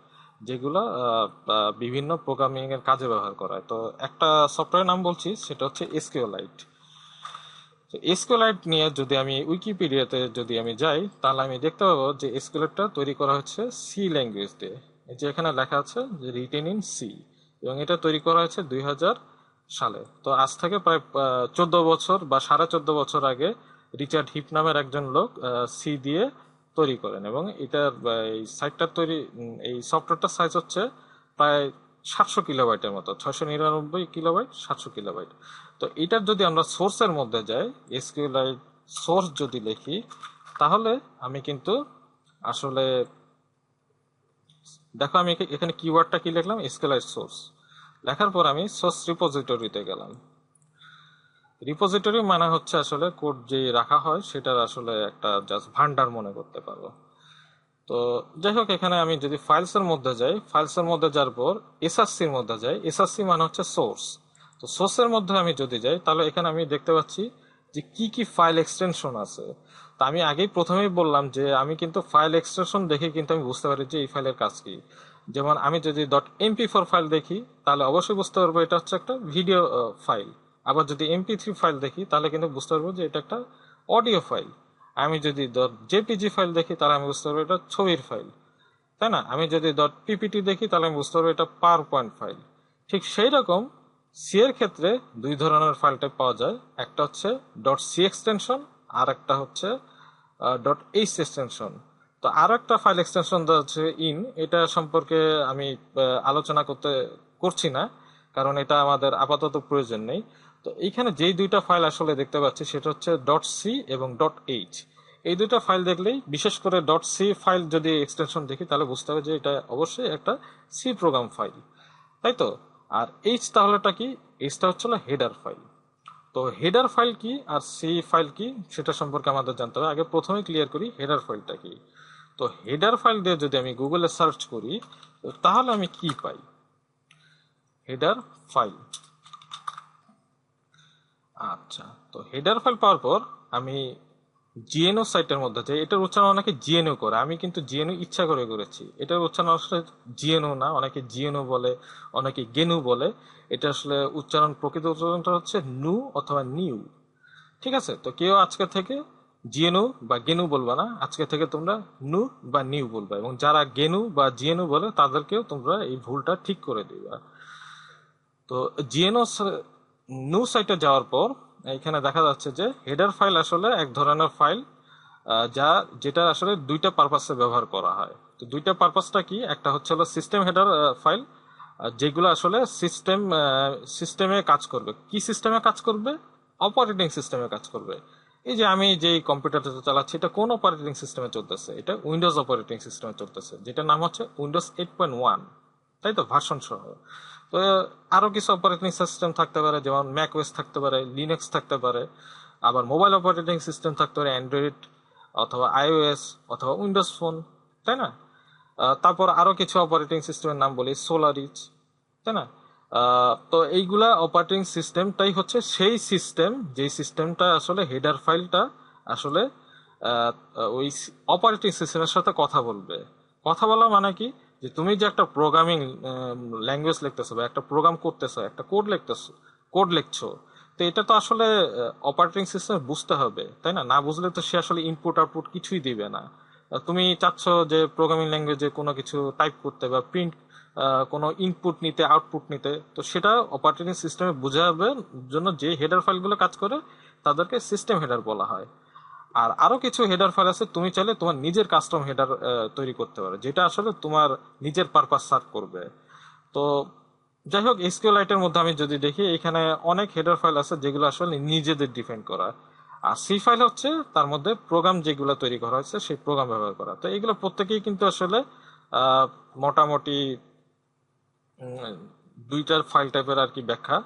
যেগুলো বিভিন্ন প্রোগ্রামিং এর কাজে ব্যবহার করা হয়। তো একটা সফটওয়্যার নাম বলছি, সেটা হচ্ছে এসকিউএলাইট। তো এসকিউএলাইট নিয়ে যদি আমি উইকিপিডিয়াতে যদি আমি যাই, তাহলে আমি দেখতে পাবো যে এসকিউএলাইটটা তৈরি করা হচ্ছে সি ল্যাঙ্গুয়েজ দিয়ে। এই যে এখানে লেখা আছে যে রিটেন ইন সি, এবং এটা তৈরি করা হয়েছে 2000 সালে। তো আজ থেকে প্রায় 14 বছর বা 14.5 বছর আগে রিচার্ড হিপ নামের একজন লোক সি দিয়ে তৈরি করেন, এবং এটার এই সাইটটার তৈরি, এই সফটওয়্যারটার সাইজ হচ্ছে প্রায় 700 কিলোবাইটের মতো, 699 কিলোবাইট, 700 কিলোবাইট। তো এটার যদি আমরা সোর্সের মধ্যে যাই, এসকিউএলাইট সোর্স যদি লিখি, তাহলে আমি কিন্তু আসলে দেখো আমি এখানে কিওয়ার্ডটা কি লিখলাম, এসকিউএলাইট সোর্স লেখার পর আমি সোর্স রিপোজিটরিতে গেলাম। রিপোজিটরি মানে হচ্ছে আসলে কোড যে রাখা হয় সেটার আসলে একটা জাস্ট ভান্ডার মনে করতে পারো। তো যাই হোক, এখানে আমি যদি ফাইলসের মধ্যে যাই, ফাইলসের মধ্যে যাওয়ার পর এসআরসির মধ্যে যাই, এসআরসি মানে হচ্ছে সোর্স। তো সোর্সের মধ্যে আমি যদি যাই, তাহলে এখানে আমি দেখতে পাচ্ছি যে কি কি ফাইল এক্সটেনশন আছে। তা আমি আগেই প্রথমেই বললাম যে আমি কিন্তু ফাইল এক্সটেনশন দেখে কিন্তু আমি বুঝতে পারি যে এই ফাইলের কাজ কি। যেমন আমি যদি .mp4 ফাইল দেখি, তাহলে অবশ্যই বুঝতে পারবো এটা হচ্ছে একটা ভিডিও ফাইল। আবার যদি MP3 ফাইল দেখি, তাহলে কিন্তু বুঝতে পারবো যে এটা একটা অডিও ফাইল। আমি যদি জেপিজি ফাইল দেখি, তাহলে আমি বুঝতে পারবো এটা ছবির ফাইল, তাই না? আমি যদি পিপিটি দেখি, তাহলে আমি বুঝতে পারবো এটা পাওয়ার পয়েন্ট ফাইল। ঠিক সেই রকম সি এর ক্ষেত্রে দুই ধরনের ফাইল টাইপ পাওয়া যায়, একটা হচ্ছে .c এক্সটেনশন, আর একটা হচ্ছে .h এক্সটেনশন। তো আর একটা ফাইল এক্সটেনশন হচ্ছে ইন, এটা সম্পর্কে আমি আলোচনা করছি না, কারণ এটা আমাদের আপাতত প্রয়োজন নেই। তো এইখানে যেই দুইটা ফাইল আসলে দেখতে পাচ্ছি, সেটা হচ্ছে .c এবং .h। এই দুইটা ফাইল দেখলেই, বিশেষ করে .c ফাইল যদি এক্সটেনশন দেখি, তাহলে বুঝতে হবে যে এটা অবশ্যই একটা সি প্রোগ্রাম ফাইল, তাই তো। আর এইচ তাহলেটা কি? এইচটা হচ্ছে হেডার ফাইল। তো হেডার ফাইল কি আর সি ফাইল কি, সেটা সম্পর্কে আমাদের জানতে হবে। আগে প্রথমে ক্লিয়ার করি হেডার ফাইলটা কি। তো হেডার ফাইল দিয়ে যদি আমি গুগলে সার্চ করি, তাহলে আমি কি পাই? Header file. আচ্ছা, তো হেডার ফাইল পাওয়ার পর আমি জিএনও সাইটের মধ্যে যাই। এটার উচ্চারণ অনেকে জিএনও করে, আমি কিন্তু জিএনও ইচ্ছা করে করেছি। এটার উচ্চারণ আসলে জিএনও না, অনেকে জিএনও বলে, অনেকে গেনু বলে। এটা আসলে উচ্চারণ, প্রকৃত উচ্চারণটা হচ্ছে নু অথবা নিউ। ঠিক আছে, তো কেউ আজকে থেকে জিএনউ বা গেনু বলবা না, আজকে থেকে তোমরা নু বা নিউ বলবা, এবং যারা গেনু বা জিএনউ বলে তাদেরকেও তোমরা এই ভুলটা ঠিক করে দিবা। তো জিএনও নু সাইটে যাওয়ার পর এখানে দেখা যাচ্ছে যে হেডার ফাইল আসলে এক ধরনের ফাইল, যেটা আসলে দুইটা পারপাসে ব্যবহার করা হয়। তো দুইটা পারপাসটা কি? একটা হচ্ছে হলো সিস্টেম হেডার ফাইল, যেগুলো আসলে সিস্টেমে কাজ করবে। কি সিস্টেমে কাজ করবে? অপারেটিং সিস্টেমে কাজ করবে। এই যে আমি যে কম্পিউটারটা চালাচ্ছি, এটা কোন অপারেটিং সিস্টেমে চলতেছে? এটা উইন্ডোজ অপারেটিং সিস্টেমে চলতেছে, যেটার নাম হচ্ছে উইন্ডোজ 8.1, তাই তো, ভার্সন সহ। তো আরো কিছু অপারেটিং সিস্টেম থাকতে পারে, যেমন ম্যাক ওএস থাকতে পারে, লিনাক্স থাকতে পারে, আবার মোবাইল অপারেটিং সিস্টেম থাকতে পারে অ্যান্ড্রয়েড অথবা আইওএস অথবা উইন্ডোজ ফোন, তাই না? তারপর আরো কিছু অপারেটিং সিস্টেমের নাম বলি, সোলারিচ, তাই না? তো এইগুলা অপারেটিং সিস্টেমটাই হচ্ছে সেই সিস্টেম, যেই সিস্টেমটা আসলে হেডার ফাইলটা আসলে আহ, ওই অপারেটিং সিস্টেমের সাথে কথা বলবে। কথা বলা মানে কি? যে তুমি যে একটা প্রোগ্রামিং ল্যাঙ্গুয়েজ লিখতেছো বা একটা প্রোগ্রাম করতেছো, একটা কোড লিখছো, তো এটা তো আসলে অপারেটিং সিস্টেম বুঝতে হবে, তাই না? না বুঝলে তো সে আসলে ইনপুট আউটপুট কিছুই দিবে না। তুমি চাচ্ছ যে প্রোগ্রামিং ল্যাঙ্গুয়েজে কোনো কিছু টাইপ করতে বা প্রিন্ট কোনো ইনপুট নিতে আউটপুট নিতে, তো সেটা অপারেটিং সিস্টেমে বোঝাবে জন্য যে হেডার ফাইলগুলো কাজ করে তাদেরকে সিস্টেম হেডার বলা হয়। আর আরো কিছু হেডার ফাইল আছে, তুমি চাইলে তোমার নিজের কাস্টম হেডার তৈরি করতে পারো, যেটা আসলে তোমার নিজের পারপাস সার্ভ করবে। তো যাই হোক, এসকিউএলআইটের মধ্যে আমি যদি দেখি, এখানে অনেক হেডার ফাইল আছে যেগুলো আসলে নিজেদের ডিফাইন করা। আর সি ফাইল হচ্ছে তার মধ্যে প্রোগ্রাম যেগুলো তৈরি করা হয়েছে সেই প্রোগ্রাম ব্যবহার করা। তো এগুলো প্রত্যেকেই কিন্তু আসলে মোটামুটি দুইটার ফাইল টাইপের আর কি ব্যাখ্যা।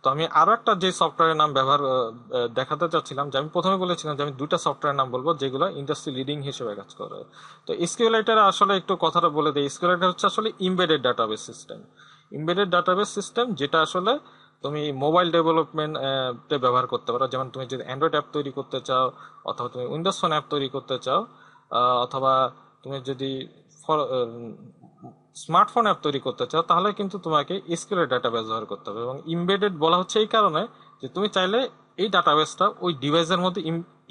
তো আমি আরো একটা যে সফটওয়্যারের নাম ব্যবহার দেখাতে চাচ্ছিলাম, যে আমি প্রথমে বলেছিলাম যে আমি দুইটা সফটওয়্যারের নাম বলবো যেগুলো ইন্ডাস্ট্রি লিডিং হিসেবে কাজ করে। তো এসকিউএলআইটার আসলে একটু কথাটা বলে দিই, এসকিউএলআইটার হচ্ছে আসলে embedded database system. Embedded database system যেটা আসলে তুমি মোবাইল ডেভেলপমেন্ট ব্যবহার করতে পারো। যেমন তুমি যদি অ্যান্ড্রয়েড অ্যাপ তৈরি করতে চাও, অথবা তুমি উইন্ডোজ ফোন অ্যাপ তৈরি করতে চাও, অথবা তুমি যদি স্মার্টফোন অ্যাপ তৈরি করতে চাও, তাহলে কিন্তু তোমাকে এসকিউএল ডাটা ব্যবহার করতে হবে। এবং ইমবেডেড বলা হচ্ছে এই কারণে যে তুমি চাইলে এই ডাটাবেসটা ওই ডিভাইসের মধ্যে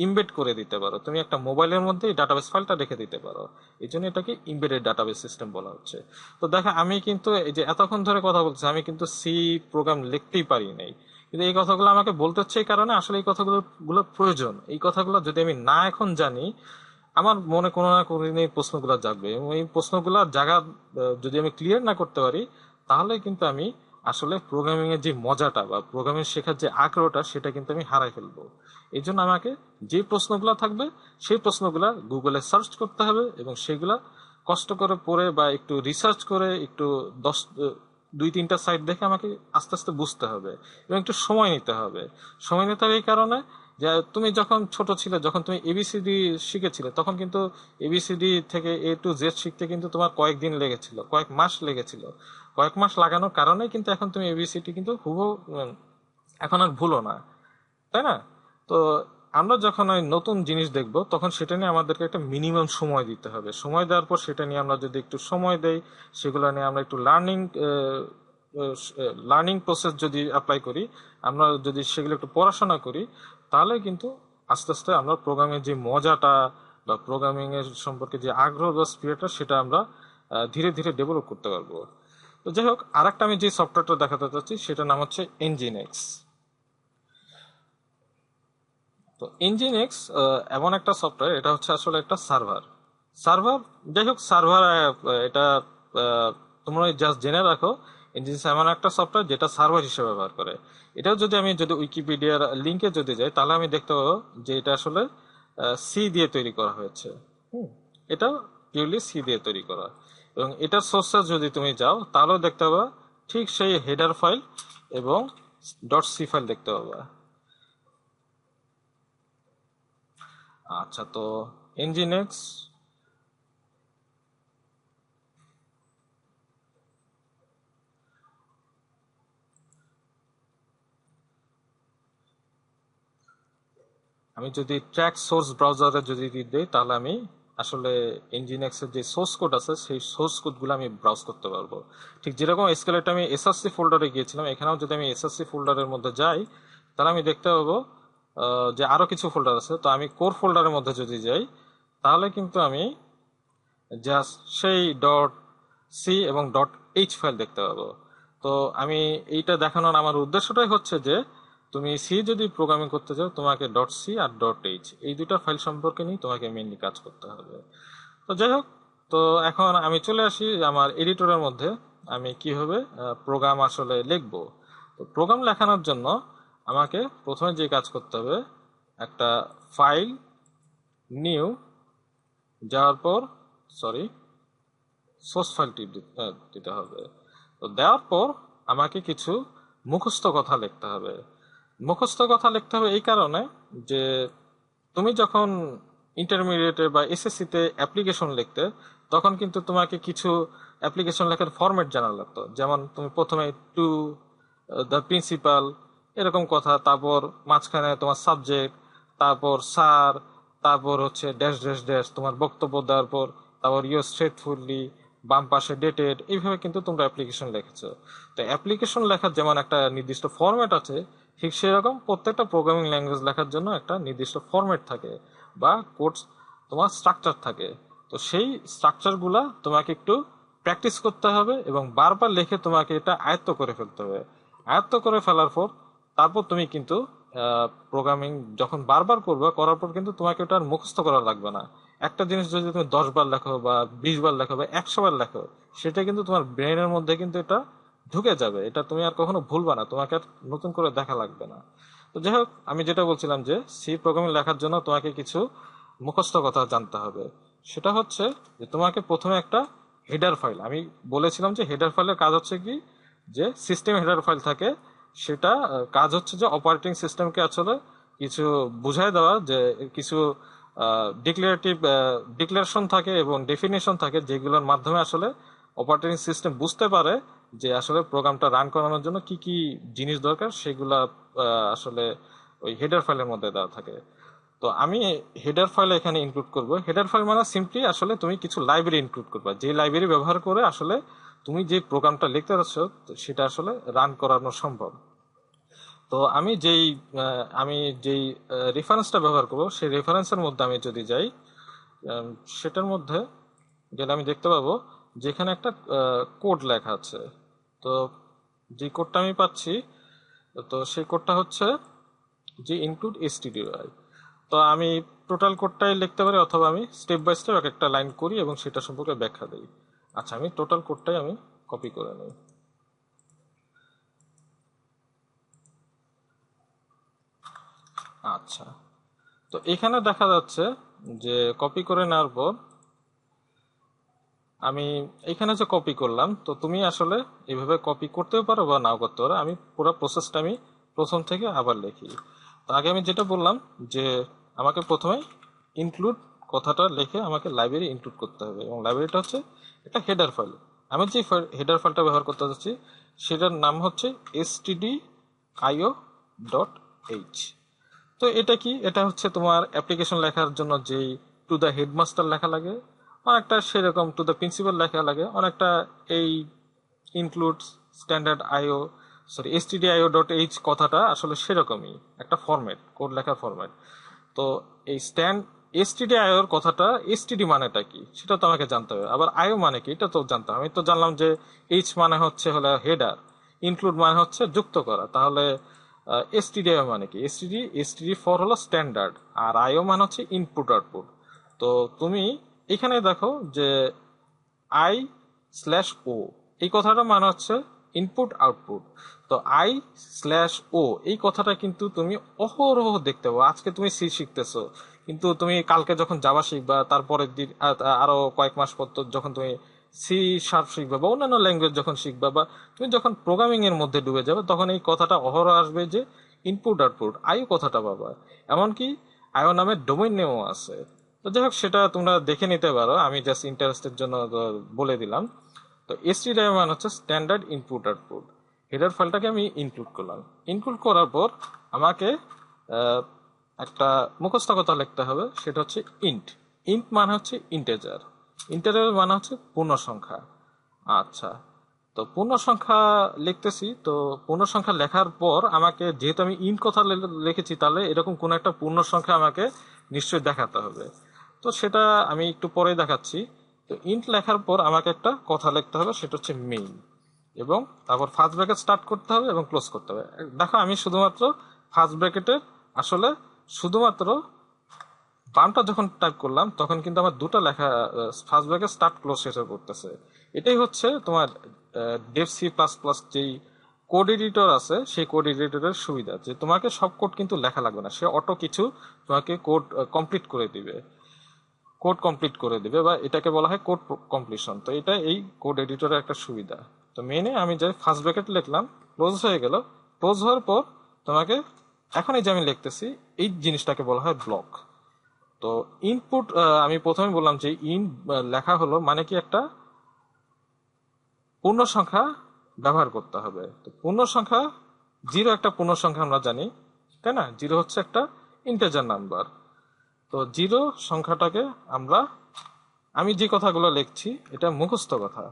ইমবেড করে দিতে পারো, তুমি একটা মোবাইলের মধ্যে এই ডাটাবেস ফাইলটা রেখে দিতে পারো। এই জন্য এটাকে ইমবেডেড ডাটাবেস সিস্টেম বলা হচ্ছে। তো দেখো, আমি কিন্তু এই যে এতক্ষণ ধরে কথা বলছি, আমি কিন্তু সি প্রোগ্রাম লিখতেই পারি নাই, কিন্তু এই কথাগুলো আমাকে বলতে হচ্ছে এই কারণে আসলে এই কথাগুলো প্রয়োজন। এই কথাগুলো যদি আমি না এখন জানি, আমার মনে কোনো না কোনো দিন এই প্রশ্নগুলো জাগবে, এবং এই প্রশ্নগুলো জাগা যদি আমি ক্লিয়ার না করতে পারি, তাহলে কিন্তু আমি আসলে প্রোগ্রামিং এর যে মজাটা বা প্রোগ্রামিং শেখার যে আগ্রহটা সেটা কিন্তু আমি হারাই ফেলবো। এই জন্য আমাকে যে প্রশ্নগুলো থাকবে সেই প্রশ্নগুলা গুগলে সার্চ করতে হবে, এবং সেগুলা কষ্ট করে পড়ে বা একটু রিসার্চ করে একটু দশ দুই তিনটা সাইট দেখে আমাকে আস্তে আস্তে বুঝতে হবে, এবং একটু সময় নিতে হবে। সময় নিতে হবে এই কারণে যে তুমি যখন ছোট ছিলে, যখন তুমি এবিসিডি শিখেছিলে, তখন কিন্তু এবিসিডি থেকে A to Z শিখতে কিন্তু তোমার কয়েকদিন লেগেছিল, কয়েক মাস লেগেছিল। কয়েক মাস লাগানোর কারণে কিন্তু এখন তুমি এবিসিডি কিন্তু এখন আর ভুলো না, তাই না? তো আমরা যখন ওই নতুন জিনিস দেখব, তখন সেটা নিয়ে আমাদেরকে একটা মিনিমাম সময় দিতে হবে। সময় দেওয়ার পর সেটা নিয়ে আমরা যদি একটু সময় দেই, সেগুলো নিয়ে আমরা একটু লার্নিং প্রসেস যদি অ্যাপ্লাই করি, আমরা যদি সেগুলো একটু পড়াশোনা করি, তাহলে কিন্তু আস্তে আস্তে আমরা প্রোগ্রামের যে মজাটা বা প্রোগ্রামিং এর সম্পর্কে যে আগ্রহ বা স্পিরিটটা, সেটা আমরা ধীরে ধীরে ডেভেলপ করতে পারবো। তো যাই হোক, আরেকটা আমি যে সফটওয়্যারটা দেখাতে চাচ্ছি সেটার নাম হচ্ছে এনজিনএক্স। তো এনজিনএক্স এমন একটা সফটওয়্যার, এটা হচ্ছে আসলে একটা সার্ভার। সার্ভার যাই হোক, সার্ভার এটা তোমরা জাস্ট জেনে রাখো, এনজিনএক্স এমন একটা সফটওয়্যার যেটা সার্ভার হিসেবে ব্যবহার করে। এটাও যদি উইকিপিডিয়ার লিঙ্কে যদি যাই, তাহলে আমি দেখতে পাবো যে এটা আসলে সি দিয়ে তৈরি করা হয়েছে। হুম, এটা পিওরলি সি দিয়ে তৈরি করা। এবং এটার সোর্সে যদি তুমি যাও, তাহলেও দেখতে পাবা ঠিক সেই হেডার ফাইল এবং .c ফাইল দেখতে পাবা। আচ্ছা, তো এনজিনএক্স আমি যদি ট্র্যাক সোর্স ব্রাউজারে যদি দিই, তাহলে আমি আসলে এনজিনএক্স এর যে সোর্স কোড আছে সেই সোর্স কোডগুলো আমি ব্রাউজ করতে পারবো। ঠিক যেরকম এসকেলেটে আমি এসআরসি ফোল্ডারে গিয়েছিলাম, এখানেও যদি আমি এসআরসি ফোল্ডারের মধ্যে যাই, তাহলে আমি দেখতে পাবো যে আরো কিছু ফোল্ডার আছে। তো আমি কোর ফোল্ডারের মধ্যে যদি যাই, তাহলে কিন্তু আমি জাস্ট সেই .c এবং .h ফাইল দেখতে পাবো। তো আমি এইটা দেখানোর আমার উদ্দেশ্যটাই হচ্ছে যে তুমি সি যদি প্রোগ্রামিং করতে চাও, তোমাকে .c আর .h এই দুইটা ফাইল সম্পর্কে নিয়ে তোমাকে মেইনলি কাজ করতে হবে। তো যাই হোক, তো এখন আমি চলে আসি আমার এডিটরের মধ্যে, আমি কিভাবে প্রোগ্রাম আসলে লিখবো। তো প্রোগ্রাম লেখানোর জন্য আমাকে প্রথমে যে কাজ করতে হবে, একটা ফাইল নিউ যাওয়ার পর, সরি, সোর্স ফাইলটি দিতে হবে। তো দেওয়ার পর আমাকে কিছু মুখস্থ কথা লিখতে হবে। মুখস্থ কথা লিখতে হবে এই কারণে যে তুমি যখন ইন্টারমিডিয়েটে বা এসএসসি তে অ্যাপ্লিকেশন লিখতে, তখন কিন্তু তোমাকে কিছু অ্যাপ্লিকেশন লেখার ফরম্যাট জানা লাগতো। যেমন তুমি প্রথমে টু দ্য প্রিন্সিপাল এরকম কথা, তারপর মাঝখানে তোমার সাবজেক্ট, তারপর স্যার, তারপর হচ্ছে ড্যাশ ড্যাশ ড্যাশ তোমার বক্তব্য দেওয়ার পর, তারপর ইয়োর ফেথফুলি, বাম পাশে ডেটেড, এইভাবে কিন্তু তোমরা অ্যাপ্লিকেশন লিখেছো। তো অ্যাপ্লিকেশন লেখার যেমন একটা নির্দিষ্ট ফরম্যাট আছে, ঠিক সেরকম প্রত্যেকটা প্রোগ্রামিং ল্যাঙ্গুয়েজ লেখার জন্য একটা নির্দিষ্ট ফরম্যাট থাকে বা কোডস তোমার স্ট্রাকচার থাকে। তো সেই স্ট্রাকচারগুলা তোমাকে একটু প্র্যাকটিস করতে হবে এবং বারবার লিখে তোমাকে এটা আয়ত্ত করে ফেলতে হবে। আয়ত্ত করে ফেলার পর তারপর তুমি কিন্তু প্রোগ্রামিং যখন বারবার করবে, করার পর কিন্তু তোমাকে ওটা আর মুখস্থ করা লাগবে না। একটা জিনিস যদি তুমি 10 বার লেখো বা 20 বার লেখো বা 100 বার লেখো, সেটা কিন্তু তোমার ব্রেনের মধ্যে কিন্তু এটা ঢুকে যাবে। এটা তুমি আর কখনো ভুলবা না, তোমাকে আর নতুন করে দেখা লাগবে না। তো যাই হোক, আমি যেটা বলছিলাম যে সি প্রোগ্রামিং লেখার জন্য তোমাকে কিছু মুখস্থ কথা জানতে হবে। সেটা হচ্ছে যে তোমাকে প্রথমে একটা হেডার ফাইল, আমি বলেছিলাম যে হেডার ফাইলের কাজ হচ্ছে কি, যে সিস্টেম হেডার ফাইল থাকে, সেটা কাজ হচ্ছে যে অপারেটিং সিস্টেমকে আসলে কিছু বুঝাই দেওয়া, যে কিছু ডিক্লারেটিভ ডিক্লারেশন থাকে এবং ডেফিনেশন থাকে, যেগুলোর মাধ্যমে আসলে অপারেটিং সিস্টেম বুঝতে পারে যে আসলে প্রোগ্রামটা রান করানোর জন্য কি কি জিনিস দরকার, সেগুলা আসলে ওই হেডার ফাইলের মধ্যে দেওয়া থাকে। তো আমি হেডার ফাইল এখানে ইনক্লুড করব। হেডার ফাইল মানে সিম্পলি আসলে তুমি কিছু লাইব্রেরি ইনক্লুড করবে, যে লাইব্রেরি ব্যবহার করে আসলে তুমি যে প্রোগ্রামটা লিখতে যাচ্ছ সেটা আসলে রান করানো সম্ভব। তো আমি যেই রেফারেন্সটা ব্যবহার করব, সেই রেফারেন্সের মধ্যে আমি যদি যাই, আম, সেটার মধ্যে গেলে আমি দেখতে পাবো যেখানে একটা কোড লেখা আছে। তো যে কোডটা আমি পাচ্ছি, তো সেই কোডটা হচ্ছে যে ইনক্লুড stdoi। তো আমি টোটাল কোডটাই লিখতে পারি, অথবা আমি স্টেপ বাই স্টেপ এক একটা লাইন করি এবং সেটা সম্পর্কে ব্যাখ্যা দিই। আচ্ছা, আমি টোটাল কোডটাই আমি কপি করে নিই। আচ্ছা, তো এখানে দেখা যাচ্ছে যে কপি করে নেওয়ার পর আমি এখানে যে কপি করলাম, তো তুমি আসলে এইভাবে কপি করতেও পারো বা নাও করতে পারো। আমি পুরো প্রসেসটা আমি প্রথম থেকে আবার লিখি। তো আগে আমি যেটা বললাম যে আমাকে প্রথমে ইনক্লুড কথাটা লিখে আমাকে লাইব্রেরি ইনক্লুড করতে হবে, এবং লাইব্রেরিটা হচ্ছে একটা হেডার ফাইল। আমি যে হেডার ফাইলটা ব্যবহার করতে যাচ্ছি সেটার নাম হচ্ছে stdio.h। তো এটা কি, এটা হচ্ছে তোমার অ্যাপ্লিকেশন লেখার জন্য যেই টু দ্য হেডমাস্টার লেখা লাগে, অনেকটা সেরকম টু দ্য প্রিন্সিপাল লেখা লাগে, অনেকটা এই ইনক্লুড স্ট্যান্ডার্ড আইও সরি stdio.h কথাটা আসলে সেরকমই একটা ফরম্যাট, কোড লেখার ফরম্যাট। তো এই stdio এর কথাটা, std মানেটা কি সেটা তো আমাকে জানতে হবে, আবার আইও মানে কি এটা তো জানতে হবে। আমি তো জানলাম যে এইচ মানে হচ্ছে হলো হেডার, ইনক্লুড মানে হচ্ছে যুক্ত করা, তাহলে stdio মানে কি, std ফর হলো স্ট্যান্ডার্ড, আর আইও মানে হচ্ছে ইনপুট আউটপুট। তো তুমি এখানে দেখো যে I/O এই কথাটা মানে হচ্ছে ইনপুট আউটপুট। তো I/O এই কথাটা কিন্তু তুমি অহরহ দেখতে পাবো। আজকে তুমি সি শিখতেছো, কিন্তু তুমি কালকে যখন জাভা শিখবা, তারপরের দিন আরো কয়েক মাস পর তো যখন তুমি C# শিখবা বা অন্যান্য ল্যাঙ্গুয়েজ যখন শিখবা, বা তুমি যখন প্রোগ্রামিং এর মধ্যে ডুবে যাবে, তখন এই কথাটা অহরহ আসবে যে ইনপুট আউটপুট আইও কথাটা পাবা। এমনকি আইও নামের ডোমেইন নেমও আছে। তো যাই হোক, সেটা তোমরা দেখে নিতে পারো, আমি জাস্ট ইন্টারেস্টের জন্য তো বলে দিলাম। তো stdio মান হচ্ছে স্ট্যান্ডার্ড ইনপুট আউটপুট। হেডার ফাইলটাকে আমি ইনক্লুড করলাম। ইনক্লুড করার পর আমাকে আহ, একটা মুখস্থ কথা লিখতে হবে, সেটা হচ্ছে ইন্ট। ইন্ট মানে হচ্ছে ইন্টেজার, ইন্টেজার মানে হচ্ছে পূর্ণ সংখ্যা। আচ্ছা, তো পূর্ণ সংখ্যা লিখতেছি। তো পূর্ণ সংখ্যা লেখার পর আমাকে, যেহেতু আমি ইন্ট কথা লিখেছি, তাহলে এরকম কোন একটা পূর্ণ সংখ্যা আমাকে নিশ্চয়ই দেখাতে হবে। তো সেটা আমি একটু পরে দেখাচ্ছি। তো ইন্ট লেখার পর আমাকে একটা কথা লিখতে হবে, সেটা হচ্ছে মেইন, এবং তারপর ফার্স্ট ব্র্যাকেট স্টার্ট করতে হবে এবং ক্লোজ করতে হবে। দেখো, আমি শুধুমাত্র ফার্স্ট ব্র্যাকেটের আসলে শুধুমাত্র বামটা যখন টাইপ করলাম, তখন কিন্তু আমার দুটো লেখা ফার্স্ট ব্র্যাকেট স্টার্ট ক্লোজ শেষ হয়ে পড়তেছে। এটাই হচ্ছে তোমার ডেভ C++ যেই কোড এডিটর আছে, সেই কোড এডিটরের সুবিধা, যে তোমাকে সব কোড কিন্তু লেখা লাগবে না, সে অটো কিছু তোমাকে কোড কমপ্লিট করে দিবে, বা এটাকে বলা হয় কোড কমপ্লিশন। তো এটা এই কোড এডিটরের একটা সুবিধা। তো মেনে আমি যে ফার্স্ট ব্র্যাকেট লিখলাম, ক্লোজ হয়ে গেল। ক্লোজ হওয়ার পর তোমাকে, এখন এই যে আমি লিখতেছি, এই জিনিসটাকে বলা হয় ব্লক। তো ইনপুট, আমি প্রথমে বললাম যে লেখা হলো মানে কি, একটা পূর্ণ সংখ্যা ব্যবহার করতে হবে। তো পূর্ণ সংখ্যা, জিরো একটা পূর্ণ সংখ্যা আমরা জানি, তাই না? জিরো হচ্ছে একটা ইন্টেজার নাম্বার। তো জিরো সংখ্যাটাকে আমরা, আমি যে কথাগুলো লিখছি এটা মুখস্থ কথা,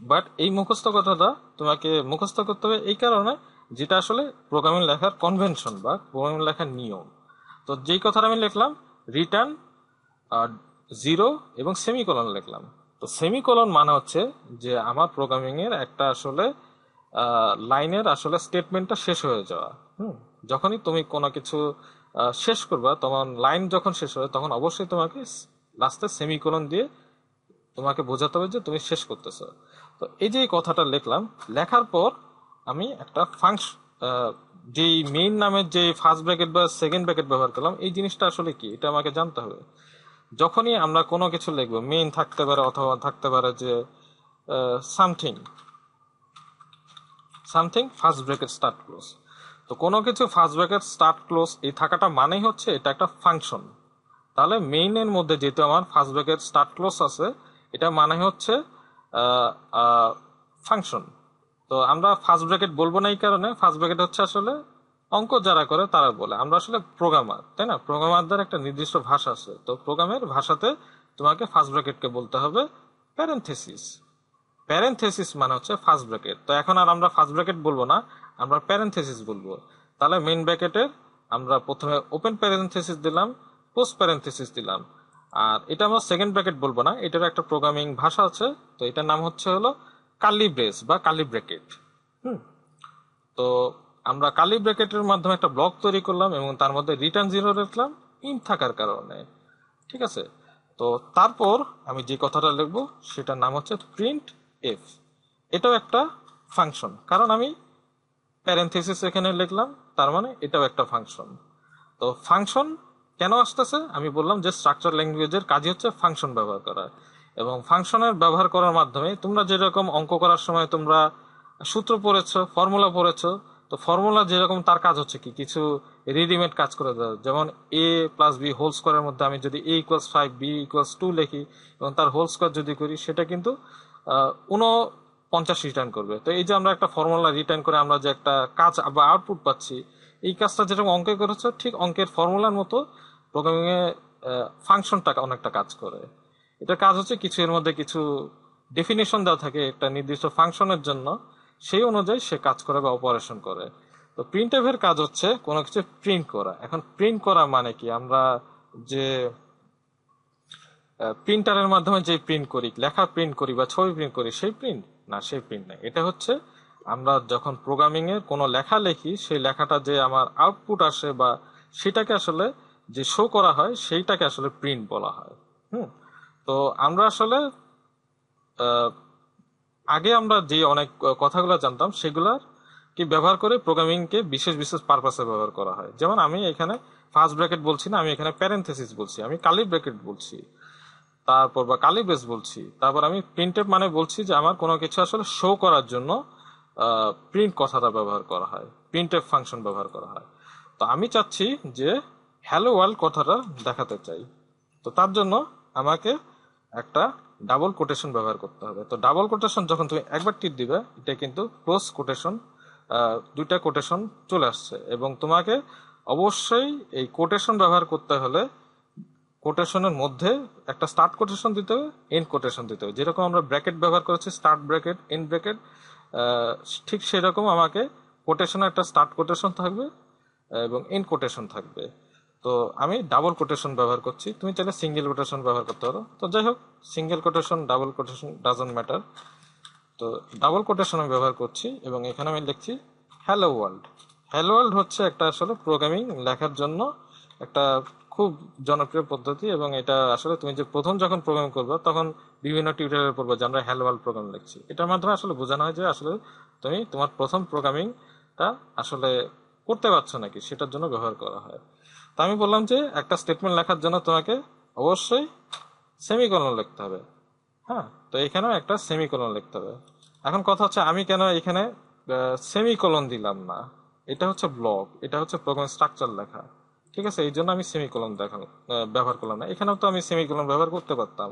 বাট এই মুখস্থ কথাটা তোমাকে মুখস্থ করতে হবে এই কারণে, যেটা আসলে প্রোগ্রামিং লেখার কনভেনশন বা প্রোগ্রামিং লেখার নিয়ম। তো যেই কথাটা আমি লিখলাম, রিটার্ন জিরো এবং সেমিকোলন লিখলাম। তো সেমিকোলন মানে হচ্ছে যে আমার প্রোগ্রামিং এর একটা আসলে লাইনের আসলে স্টেটমেন্টটা শেষ হয়ে যাওয়া। যখনই তুমি কোনো কিছু শেষ করবা, তখন লাইন যখন শেষ হয় তখন অবশ্যই তোমাকে লাস্টে সেমিকোলন দিয়ে তোমাকে বোঝাতে হবে যে তুমি শেষ করতেছো। তো এই যে কথাটা লিখলাম, লেখার পর আমি একটা ফাংশন, যেই মেইন নামের যে ফার্স্ট ব্র্যাকেট বা সেকেন্ড ব্র্যাকেট ব্যবহার করলাম, এই জিনিসটা আসলে কি এটা আমাকে জানতে হবে। যখনই আমরা কোনো কিছু লিখবো, মেইন থাকতে পারে অথবা থাকতে পারে যে something something first bracket start close. তো কোনো কিছু ফার্স্ট ব্র্যাকেট স্টার্ট ক্লোজ এই থাকাটা মানেই হচ্ছে এটা একটা ফাংশন। তাহলে মেইনের মধ্যে যেহেতু আমার ফার্স্ট ব্র্যাকেট স্টার্ট ক্লোজ আছে, এটা মানে হচ্ছে ফাংশন। তো আমরা ফার্স্ট ব্র্যাকেট বলবো না এই কারণে, ফার্স্ট ব্র্যাকেট হচ্ছে আসলে অঙ্ক যারা করে তারা বলে, আমরা আসলে প্রোগ্রামার, তাই না? প্রোগ্রামারদের একটা নির্দিষ্ট ভাষা আছে, তো প্রোগ্রামের ভাষাতে তোমাকে ফার্স্ট ব্র্যাকেটকে বলতে হবে প্যারেনথেসিস। প্যারেনথেসিস মানে হচ্ছে ফার্স্ট ব্র্যাকেট। তো এখন আর আমরা ফার্স্ট ব্র্যাকেট বলবো না, আমরা প্যারেনথেসিস বলবো। তাহলে মেইন ব্র্যাকেটের আমরা প্রথমে ওপেন প্যারেনথেসিস দিলাম, পোস্ট প্যারেনথেসিস দিলাম। আর এটা আমরা সেকেন্ড ব্র্যাকেট বলবো না, এটার একটা প্রোগ্রামিং ভাষা আছে, তো এটার নাম হচ্ছে হলো কার্লি ব্রেস বা কার্লি ব্র্যাকেট। তো আমরা কার্লি ব্র্যাকেটের মাধ্যমে একটা ব্লক তৈরি করলাম এবং তার মধ্যে রিটার্ন জিরো রাখলাম ইন থাকার কারণে। ঠিক আছে? তো তারপর আমি যে কথাটা লিখবো সেটার নাম হচ্ছে প্রিন্ট এফ। এটাও একটা ফাংশন, কারণ আমি প্যারেনথেসিস এখানে লিখলাম, তার মানে এটাও একটা ফাংশন। তো ফাংশন কেন আসতেছে? আমি বললাম যে স্ট্রাকচার ল্যাঙ্গুয়েজের কাজই হচ্ছে ফাংশন ব্যবহার করা, এবং ফাংশনের ব্যবহার করার মাধ্যমে তোমরা যেরকম অঙ্ক করার সময় তোমরা সূত্র পড়েছো, ফর্মুলা পড়েছো, তো ফর্মুলা যেরকম তার কাজ হচ্ছে কি কিছু রেডিমেড কাজ করে দেওয়া। যেমন এ প্লাস বি হোল স্কোয়ারের মধ্যে আমি যদি এ ইকুয়ালস 5 বি ইকুয়ালস 2 লিখি এবং তার হোল স্কোয়ার যদি করি, সেটা কিন্তু 49 রিটার্ন করবে। তো এই যে আমরা একটা ফর্মুলা রিটার্ন করে আমরা যে একটা কাজ বা আউটপুট পাচ্ছি, এই কাজটা যেরকম অঙ্কে করেছো ঠিক অঙ্কের ফর্মুলার মতো প্রোগ্রামিং এ ফাংশনটা অনেকটা কাজ করে। এটার কাজ হচ্ছে কিছু এর মধ্যে কিছু ডেফিনেশন দেওয়া থাকে একটা নির্দিষ্ট ফাংশনের জন্য, সেই অনুযায়ী সে কাজ করে বা অপারেশন করে। তো প্রিন্ট এর কাজ হচ্ছে কোনো কিছু প্রিন্ট করা। এখন প্রিন্ট করা মানে কি, আমরা যে প্রিন্টারের মাধ্যমে যে প্রিন্ট করি, লেখা প্রিন্ট করি বা ছবি প্রিন্ট করি, সেই প্রিন্ট না, সেই প্রিন্ট না। এটা হচ্ছে আমরা যখন প্রোগ্রামিং এর কোনো লেখা লিখি, সেই লেখাটা যে আমার আউটপুট আসে বা সেটাকে আসলে যে শো করা হয়, সেইটাকে আসলে প্রিন্ট বলা হয়। হুম। তো আমরা আসলে আগে আমরা যে অনেক কথাগুলো জানতাম সেগুলার কি ব্যবহার করে প্রোগ্রামিং কে বিশেষ বিশেষ পারপাসে ব্যবহার করা হয়। যেমন আমি এখানে ফার্স্ট ব্র্যাকেট বলছি না, আমি এখানে প্যারেনথেসিস বলছি, আমি কার্লি ব্র্যাকেট বলছি, তারপর বা কার্লি ব্রেস বলছি, তারপর আমি প্রিন্টএফ মানে বলছি যে আমার কোনো কিছু আসলে শো করার জন্য প্রিন্ট কথাটা ব্যবহার করা হয়, প্রিন্টএফ ফাংশন ব্যবহার করা হয়। তো আমি চাচ্ছি যে হ্যালো ওয়ার্ল্ড কথাটা দেখাতে চাই, তো তার জন্য আমাকে একটা ডাবল কোটেশন ব্যবহার করতে হবে। তো ডাবল কোটেশন যখন তুমি একবার টিপ দিবে, এটা কিন্তু ক্লোজ কোটেশন, দুইটা কোটেশন চলে আসছে, এবং তোমাকে অবশ্যই এই কোটেশন ব্যবহার করতে হলে কোটেশনের মধ্যে একটা স্টার্ট কোটেশন দিতে হবে, এন্ড কোটেশন দিতে হবে। যেরকম আমরা ব্র্যাকেট ব্যবহার করেছি, স্টার্ট ব্র্যাকেট, এন্ড ব্র্যাকেট, ঠিক সেরকম আমাকে কোটেশনে একটা স্টার্ট কোটেশন থাকবে এবং এন্ড কোটেশন থাকবে। তো আমি ডাবল কোটেশন ব্যবহার করছি, তুমি চাইলে সিঙ্গেল কোটেশন ব্যবহার করতে পারো। তো যাই হোক, single quotation double quotation doesn't matter. তো ডাবল কোটেশন আমি ব্যবহার করছি এবং এখানে আমি লিখছি হ্যালো ওয়ার্ল্ড। হ্যালো ওয়ার্ল্ড হচ্ছে একটা আসলে প্রোগ্রামিং লেখার জন্য একটা খুব জনপ্রিয় পদ্ধতি, এবং এটা আসলে তুমি যে প্রথম যখন প্রোগ্রাম করবে তখন বিভিন্ন টিউটোরিয়াল পড়বে যে আমরা হ্যালো ওয়ার্ল্ড প্রোগ্রাম লিখছি। এটার মাধ্যমে আসলে বোঝানো হয় যে আসলে তুমি তোমার প্রথম প্রোগ্রামিংটা আসলে করতে পারছো নাকি, সেটার জন্য ব্যবহার করা হয়। তো আমি বললাম যে একটা স্টেটমেন্ট লেখার জন্য তোমাকে অবশ্যই সেমিকোলন লিখতে হবে। হ্যাঁ, তো এখানেও একটা সেমিকোলন লিখতে হবে। এখন কথা হচ্ছে আমি কেন এখানে সেমিকোলন দিলাম না। এটা হচ্ছে ব্লক, এটা হচ্ছে প্রোগ্রাম স্ট্রাকচার লেখা, ঠিক আছে? এই জন্য আমি সেমিকোলন ব্যবহার করলাম না। এখানেও তো আমি সেমিকোলন ব্যবহার করতে পারতাম,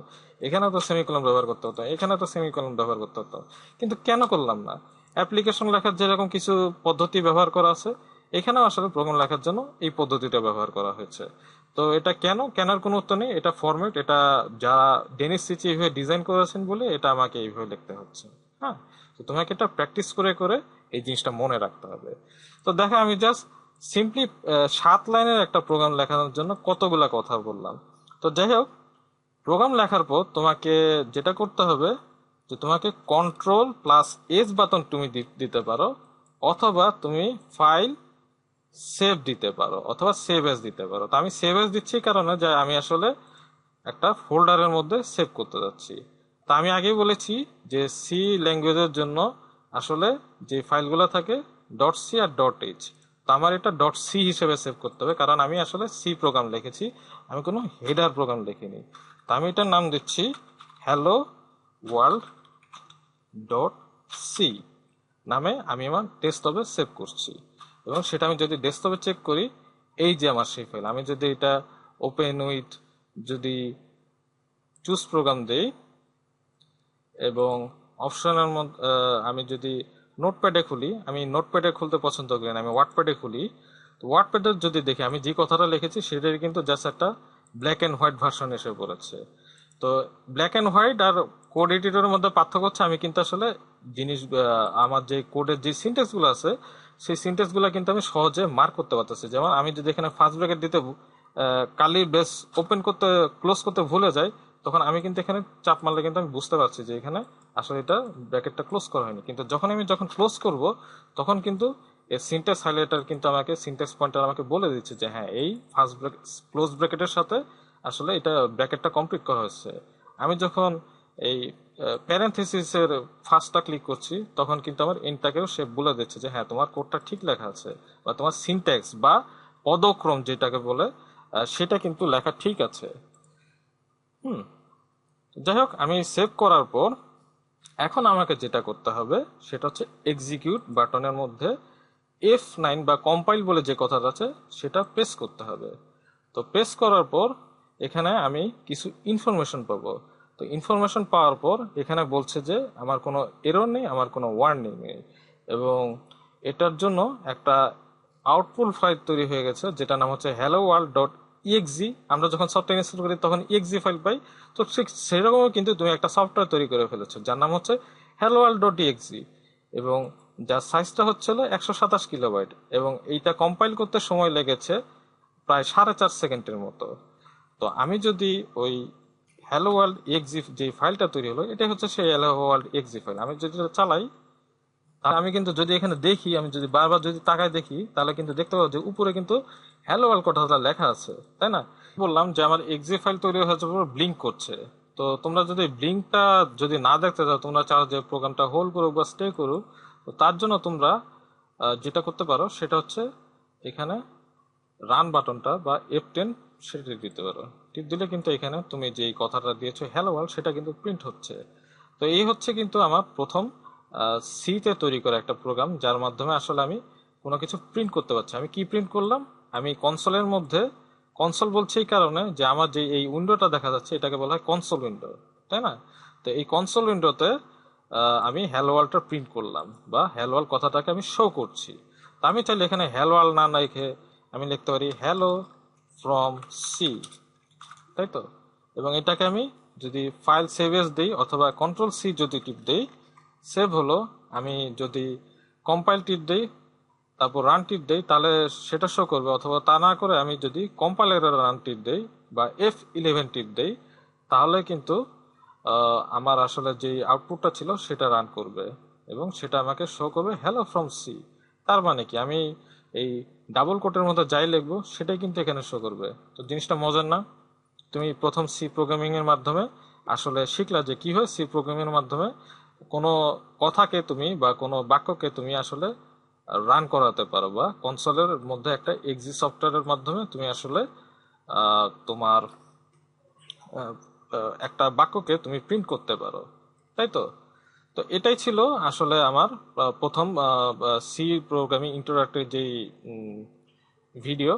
এখানেও তো সেমিকোলন ব্যবহার করতে হতো, এখানেও তো সেমিকোলন ব্যবহার করতে হতো, কিন্তু কেন করলাম না? অ্যাপ্লিকেশন লেখার যেরকম কিছু পদ্ধতি ব্যবহার করা আছে, এখানেও আসলে প্রোগ্রাম লেখার জন্য এই পদ্ধতিটা ব্যবহার করা হয়েছে। তো এটা কেন, কেনার কোনো উত্তর নেই, এটা ফরম্যাট, এটা যারা ডেনিস সিচি এইভাবে ডিজাইন করেছেন বলে এটা আমাকে এইভাবে লিখতে হচ্ছে। হ্যাঁ, তো তোমাকে এটা প্র্যাকটিস করে করে এই জিনিসটা মনে রাখতে হবে। তো দেখো, আমি জাস্ট সিম্পলি 7 লাইনের একটা প্রোগ্রাম লেখানোর জন্য কতগুলা কথা বললাম। তো যাই হোক, প্রোগ্রাম লেখার পর তোমাকে যেটা করতে হবে যে তোমাকে কন্ট্রোল প্লাস এস বাটন তুমি দিতে পারো, অথবা তুমি ফাইল সেভ দিতে পারো, অথবা সেভ এস দিতে পারো। তো আমি সেভ এস দিচ্ছি কারণে যে আমি আসলে একটা ফোল্ডারের মধ্যে সেভ করতে যাচ্ছি। তা আমি আগেই বলেছি যে সি ল্যাঙ্গুয়েজের জন্য আসলে যে ফাইলগুলো থাকে ডট সি আর ডট এইচ। তো আমার এটা ডট সি হিসেবে সেভ করতে হবে, কারণ আমি আসলে সি প্রোগ্রাম লিখেছি, আমি কোনো হেডার প্রোগ্রাম লিখিনি। তো আমি এটার নাম দিচ্ছি হ্যালো ওয়ার্ল্ড ডট সি নামে আমি আমার ডেস্কটপে সেভ করছি। এবং সেটা আমি যদি ডেস্কটপে চেক করি, এই যে আমার সেই ফাইল। আমি যদি এটা ওপেন উইথ যদি চুজ প্রোগ্রাম দেই এবং অপশনের মধ্যে আমি যদি নোটপ্যাডে খুলি, আমি নোটপ্যাডে খুলতে পছন্দ করি না, আমি ওয়ার্ডপ্যাডে খুলি। তো ওয়ার্ডপ্যাডে যদি দেখি আমি যে কথাটা লিখেছি সেটার কিন্তু জাস্ট একটা ব্ল্যাক অ্যান্ড হোয়াইট ভার্সন এসে পড়েছে। তো ব্ল্যাক অ্যান্ড হোয়াইট আর কোড এডিটরের মধ্যে পার্থক্য হচ্ছে আমি কিন্তু আসলে জিনিস আমার যে কোডের যে সিনট্যাক্সগুলো আছে সেই সিনট্যাক্সগুলো কিন্তু আমি সহজে মার্ক করতে পারতেছি। যেমন আমি যদি এখানে ফার্স্ট ব্র্যাকেট দিতে কালি বেস ওপেন করতে ক্লোজ করতে ভুলে যাই, তখন আমি কিন্তু এখানে চাপ মারলে কিন্তু আমি বুঝতে পারছি যে এখানে আসলে এটা ব্র্যাকেটটা ক্লোজ করা হয়নি। কিন্তু যখন ক্লোজ করব তখন কিন্তু এই সিনট্যাক্স হাইলাইটার কিন্তু আমাকে সিনট্যাক্স পয়েন্টার আমাকে বলে দিচ্ছে যে হ্যাঁ এই ফার্স্ট ক্লোজ ব্র্যাকেটের সাথে আসলে এটা ব্র্যাকেটটা কমপ্লিট করা হয়েছে। আমি যখন এই প্যারেনথেসিসের ফার্স্টটা ক্লিক করছি তখন কিন্তু আমার এন্ডটাকেও সে বলে দিচ্ছে যে হ্যাঁ তোমার কোডটা ঠিক লেখা আছে, বা তোমার সিনট্যাক্স বা পদক্রম যেটাকে বলে সেটা কিন্তু লেখা ঠিক আছে। হুম। যাই হোক, আমি সেভ করার পর এখন আমাকে যেটা করতে হবে সেটা হচ্ছে এক্সিকিউট বাটনের মধ্যে F9 বা কম্পাইল বলে যে কথাটা আছে সেটা প্রেস করতে হবে। তো প্রেস করার পর এখানে আমি কিছু ইনফরমেশন পাবো। তো ইনফরমেশন পাওয়ার পর এখানে বলছে যে আমার কোনো এরর নেই, আমার কোনো ওয়ার্নিং নেই, এবং এটার জন্য একটা আউটপুট ফাইল তৈরি হয়ে গেছে যেটা নাম হচ্ছে হ্যালো ওয়ার্ল্ড ডট ইএক্সি। আমরা যখন সফটওয়্যার ইনস্টল করি তখন ইএক্সি ফাইল পাই। তো ঠিক সেরকমও কিন্তু তুমি একটা সফটওয়্যার তৈরি করে ফেলেছো যার নাম হচ্ছে হ্যালো ওয়ার্ল্ড ডট ইএক্সি, এবং যার সাইজটা হচ্ছিল 127 কিলোবাইট, এবং এইটা কম্পাইল করতে সময় লেগেছে প্রায় 4.5 সেকেন্ডের মতো। তো আমি যদি ওই হ্যালো ওয়ার্ল্ড এক্সি যে ফাইলটা তৈরি হলো এটা হচ্ছে সেই হ্যালো ওয়ার্ল্ড এক্সি ফাইল, আমি যদি এটা চালাই তাহলে আমি কিন্তু যদি এখানে দেখি, আমি যদি বারবার যদি তাকায় দেখি তাহলে কিন্তু দেখতে পাবো যে উপরে কিন্তু হ্যালো ওয়ার্ল্ড কথাটা লেখা আছে, তাই না? বললাম যে আমার এক্সি ফাইল তৈরি হয়েছে পুরো ব্লিঙ্ক করছে। তো তোমরা যদি ব্লিঙ্কটা যদি না দেখতে চাও, তোমরা চাও যে প্রোগ্রামটা হোল্ড করুক বা স্টে করুক, তো তার জন্য তোমরা যেটা করতে পারো সেটা হচ্ছে এখানে রান বাটনটা বা F10 সেটা টিপ দিতে পারো। টিপ দিলে কিন্তু এখানে তুমি যে কথাটা দিয়েছো হ্যালো ওয়ার্ল্ড সেটা কিন্তু প্রিন্ট হচ্ছে। তো এই হচ্ছে কিন্তু আমার প্রথম সিতে তৈরি করা একটা প্রোগ্রাম যার মাধ্যমে আসলে আমি কোনো কিছু প্রিন্ট করতে পারছি। আমি কি প্রিন্ট করলাম, আমি কনসোলের মধ্যে, কনসোল বলছি এই কারণে যে আমার যে এই উইন্ডোটা দেখা যাচ্ছে এটাকে বলা হয় কনসোল উইন্ডো, তাই না? তো এই কনসোল উইন্ডোতে আমি হ্যালো ওয়ার্ল্ডটা প্রিন্ট করলাম বা হ্যালো ওয়ার্ল্ড কথাটাকে আমি শো করছি। তা আমি চাইলে এখানে হ্যালো ওয়ার্ল্ড না লিখে আমি লিখতে পারি হ্যালো ফ্রম সি, তাই তো? এবং এটাকে আমি যদি ফাইল সেভ এস দিই অথবা কন্ট্রোল সি যদি টিপ দিই সেভ হলো। আমি যদি কম্পাইল টিপ দিই তারপর রান টিপ দেই তাহলে সেটা শো করবে, অথবা তা না করে আমি যদি কম্পাইলার রান টিপ দেই বা F11 টিপ দেই তাহলে কিন্তু আমার আসলে যে আউটপুটটা ছিল সেটা রান করবে এবং সেটা আমাকে শো করবে হ্যালো ফ্রম সি। তার মানে কি আমি এই ডাবল কোটের মধ্যে যাই লিখবো সেটাই কিন্তু এখানে শো করবে। তো জিনিসটা মজার না? তুমি প্রথম সি প্রোগ্রামিং এর মাধ্যমে আসলে শিখলা যে কি হয় সি প্রোগ্রামিং এর মাধ্যমে কোনো কথাকে তুমি বা কোনো বাক্যকে তুমি আসলে রান করাতে পারো, বা কনসোলের মধ্যে একটা এক্সি সফটওয়্যারের মাধ্যমে তুমি আসলে তোমার একটা বাক্যকে তুমি প্রিন্ট করতে পারো, তাই তো? তো এটাই ছিল আসলে আমার প্রথম সি প্রোগ্রামিং ইন্টারঅ্যাক্টিভ যেই ভিডিও।